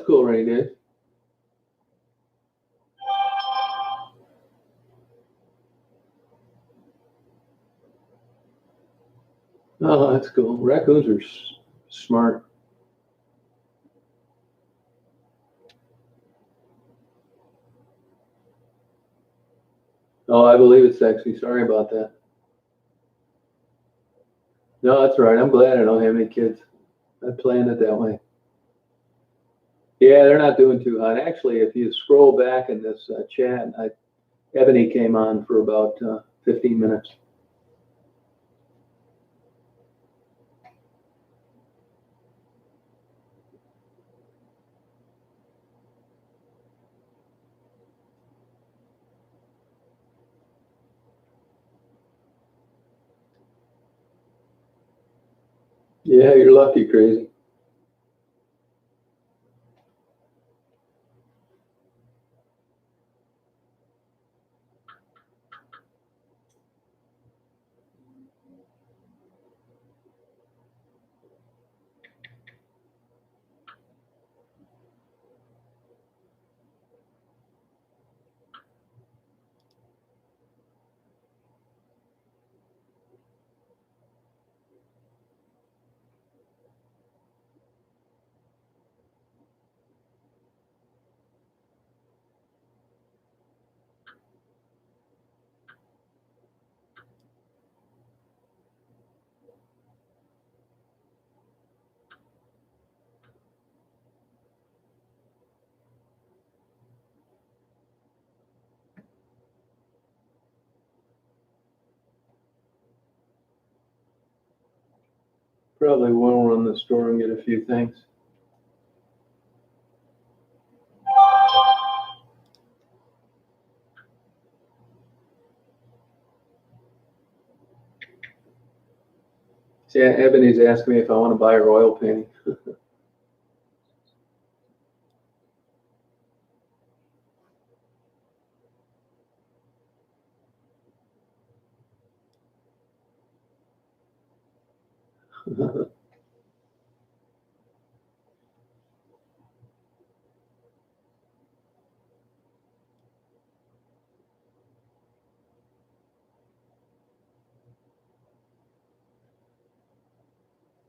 cool, Rainy Days. Oh, that's cool. Raccoons are smart. Oh, I believe it's sexy. Sorry about that. No, that's right. I'm glad I don't have any kids. I planned it that way. Yeah, they're not doing too hot. Actually, if you scroll back in this chat, Ebony came on for about 15 minutes. Yeah, you're lucky, crazy. Probably will run the store and get a few things. See, Ebony's asking me if I want to buy her oil painting.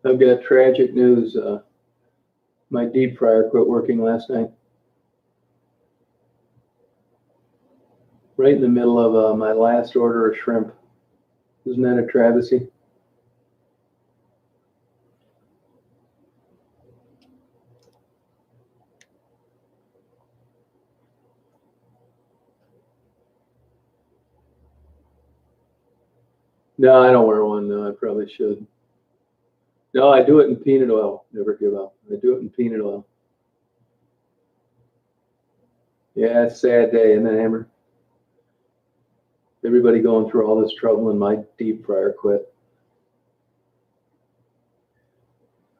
I've got tragic news. My deep fryer quit working last night. Right in the middle of my last order of shrimp. Isn't that a travesty? No, I don't wear one. No, I probably should. No, I do it in peanut oil. Never give up. I do it in peanut oil. Yeah, it's a sad day, isn't it, Hammer? Everybody going through all this trouble and my deep fryer quit.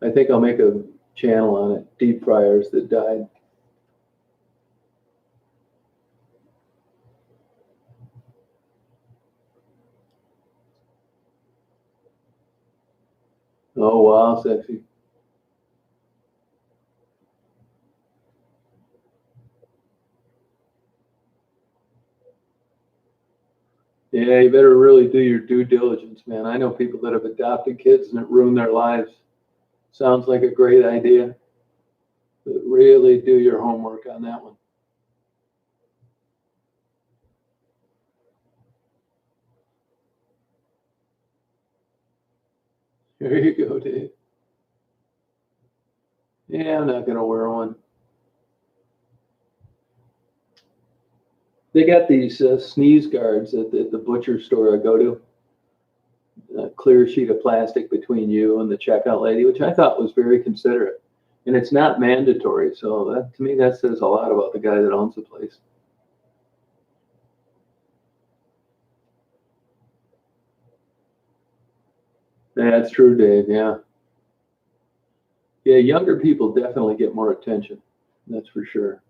I think I'll make a channel on it. Deep fryers that died. Oh, wow, sexy. Yeah, you better really do your due diligence, man. I know people that have adopted kids and it ruined their lives. Sounds like a great idea. But really do your homework on that one. There you go, Dave. Yeah, I'm not going to wear one. They got these sneeze guards at the butcher store I go to. A clear sheet of plastic between you and the checkout lady, which I thought was very considerate. And it's not mandatory, so that to me that says a lot about the guy that owns the place. Yeah, that's true, Dave. Yeah, yeah. Younger people definitely get more attention. That's for sure.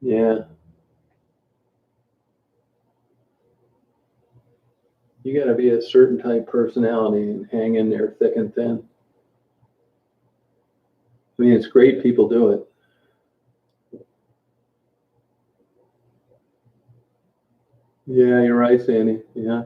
Yeah. You got to be a certain type personality and hang in there thick and thin. I mean, it's great people do it. Yeah, you're right, Sandy. Yeah.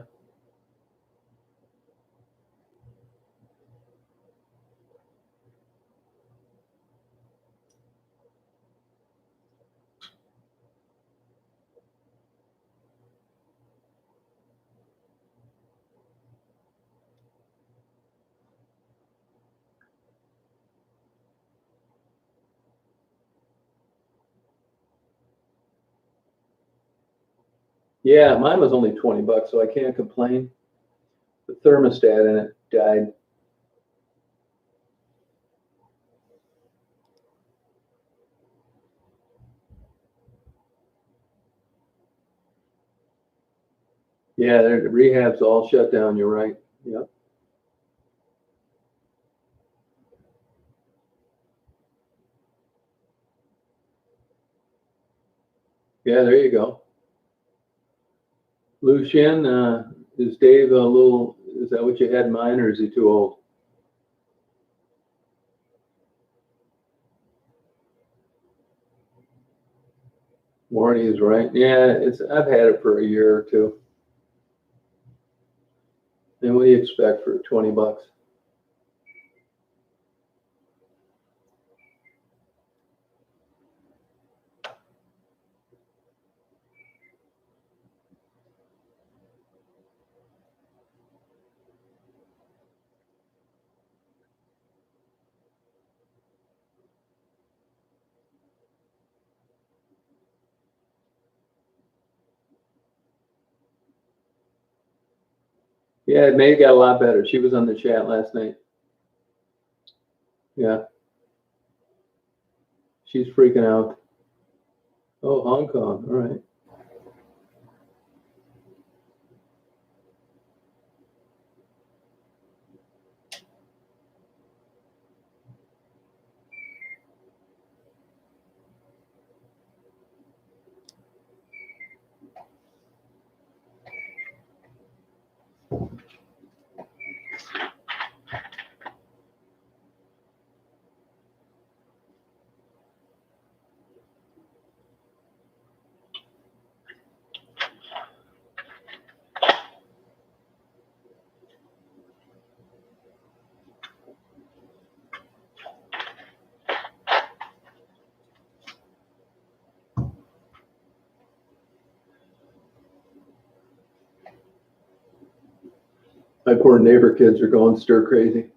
Yeah, mine was only $20, so I can't complain. The thermostat in it died. Yeah, the rehab's all shut down. You're right. Yep. Yeah, there you go. Lucien, is Dave a little, is that what you had in mind, or is he too old? Warranty is right. Yeah, I've had it for a year or two. And what do you expect for $20? Yeah, May got a lot better. She was on the chat last night. Yeah, she's freaking out. Oh, Hong Kong. All right. My poor neighbor kids are going stir crazy.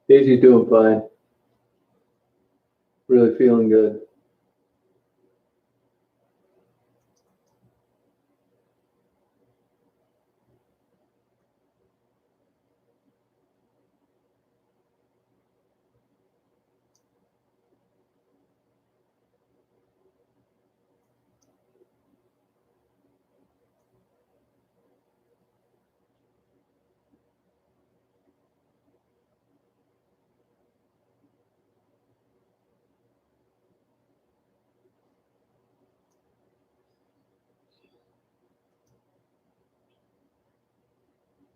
Daisy's doing fine. Really feeling good.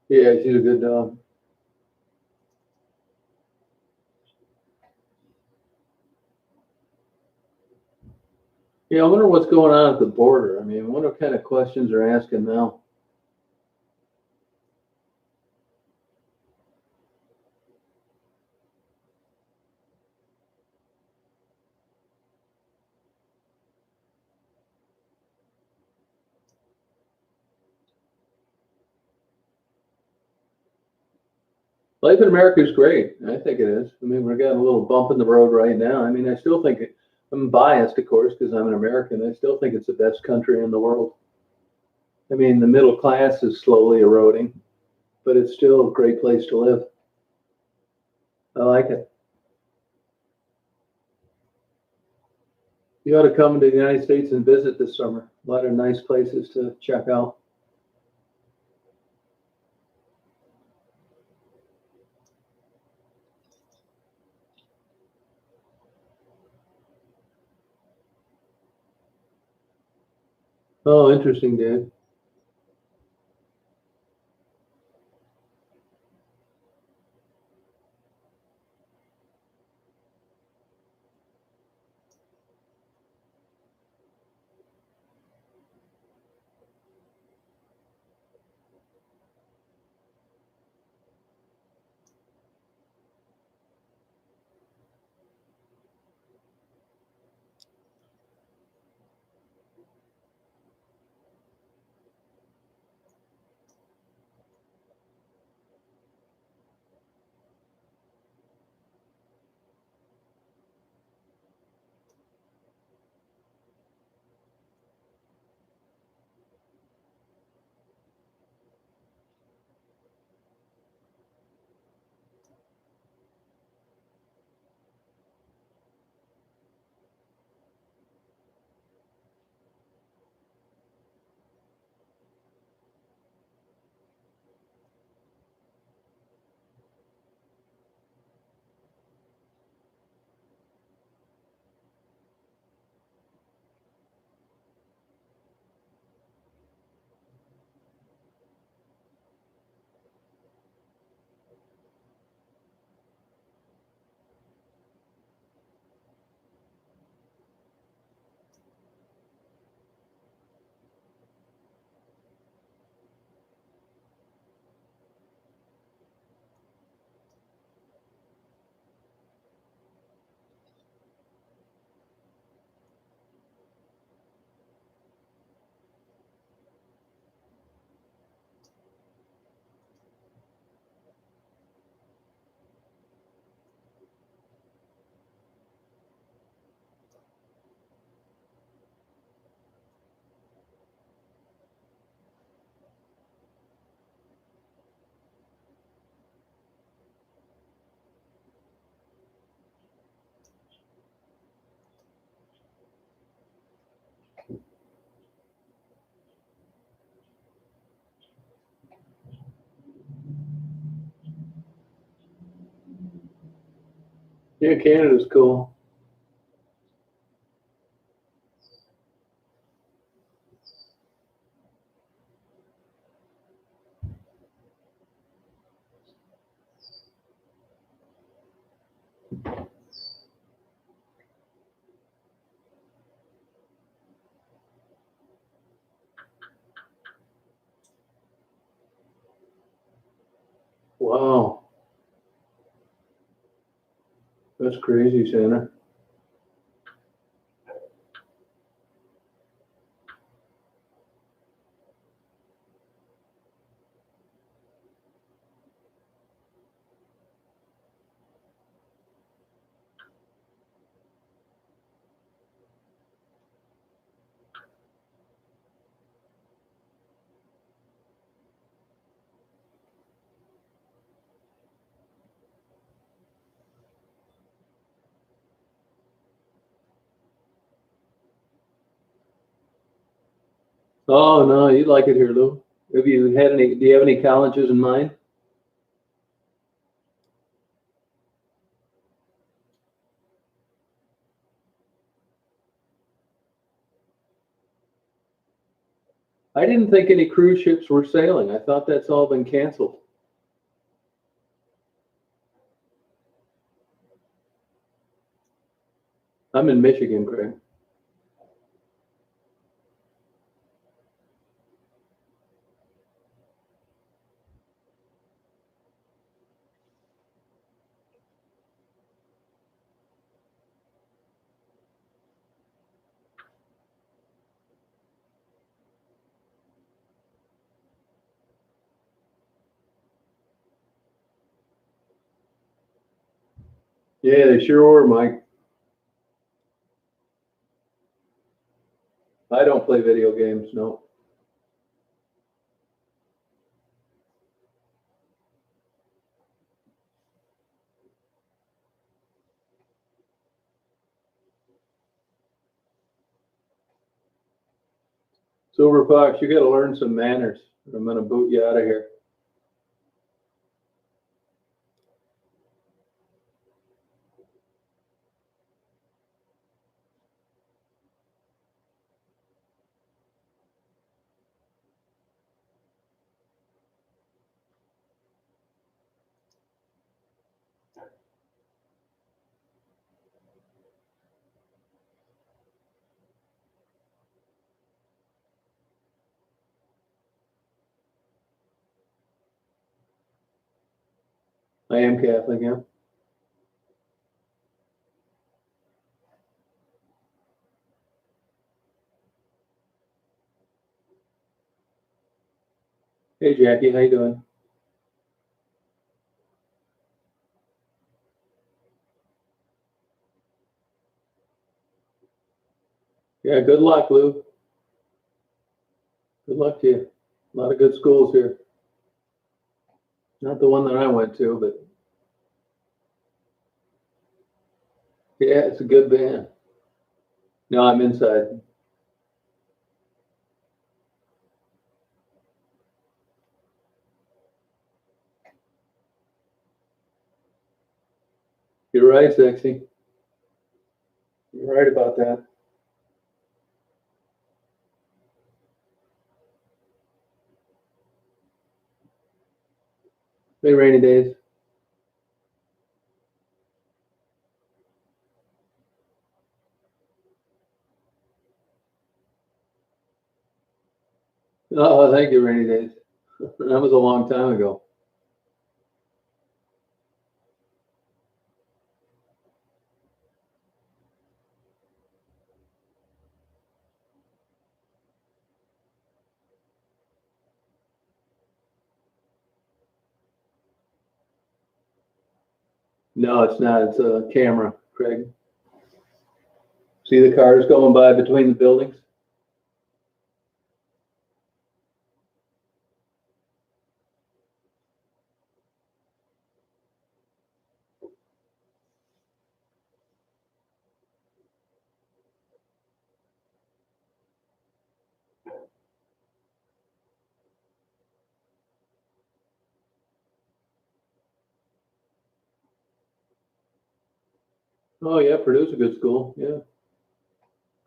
Yeah, she's a good dog. Yeah, I wonder what's going on at the border. I mean, I wonder what kind of questions they're asking now. Life in America is great. I think it is. I mean, we're getting a little bump in the road right now. I mean, I still think I'm biased, of course, because I'm an American. I still think it's the best country in the world. I mean, the middle class is slowly eroding, but it's still a great place to live. I like it. You ought to come to the United States and visit this summer. A lot of nice places to check out. Oh, interesting, Dad. Yeah, Canada's cool. Wow, that's crazy, Santa. Oh no, you'd like it here, Lou. Have you had any? Do you have any colleges in mind? I didn't think any cruise ships were sailing. I thought that's all been canceled. I'm in Michigan, Craig. Yeah, they sure were, Mike. I don't play video games, no. Silver Fox, you got to learn some manners. I'm gonna boot you out of here. I am Catholic, yeah. Hey Jackie, how you doing? Yeah, good luck, Lou. Good luck to you. A lot of good schools here. Not the one that I went to, but yeah, it's a good band. No, I'm inside. You're right, Sexy. You're right about that. Hey, rainy days. Oh, thank you, rainy days. That was a long time ago. No, it's not. It's a camera, Craig. See the cars going by between the buildings? Oh yeah, Purdue's a good school. Yeah,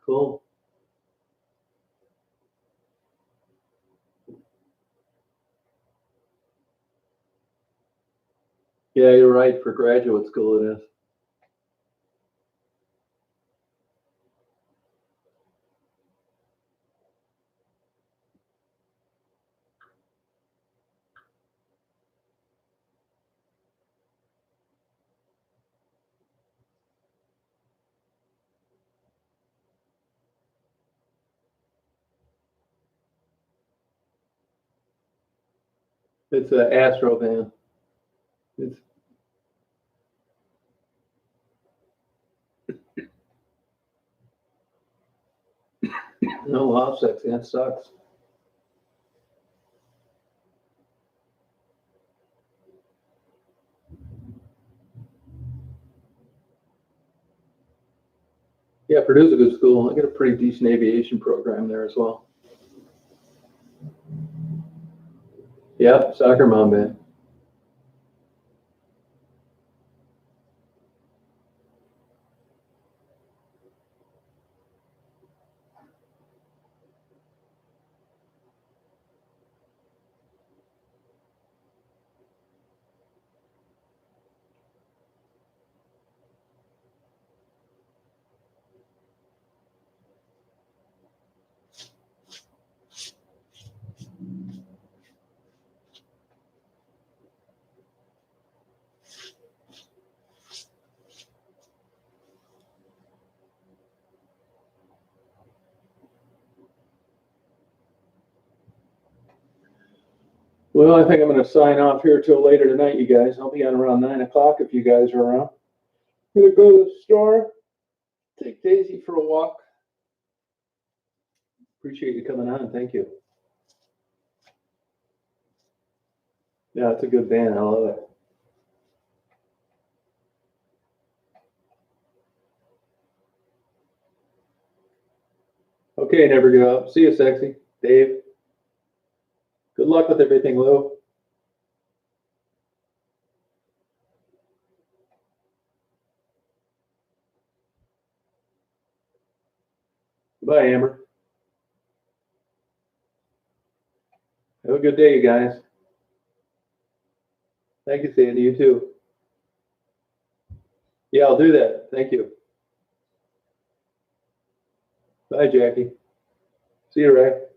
cool. Yeah, you're right. For graduate school, it is. It's an Astro van. It's no offsets. That sucks. Yeah, Purdue's a good school. I got a pretty decent aviation program there as well. Yep, soccer mom man. Well, I think I'm going to sign off here till later tonight, you guys. I'll be on around 9 o'clock if you guys are around. I'm gonna go to the store, take Daisy for a walk. Appreciate you coming on. Thank you. Yeah, it's a good band. I love it. Okay, never give up. See you, Sexy. Dave. Good luck with everything, Lou. Goodbye, Amber. Have a good day, you guys. Thank you, Sandy. You too. Yeah, I'll do that. Thank you. Bye, Jackie. See you, Ray.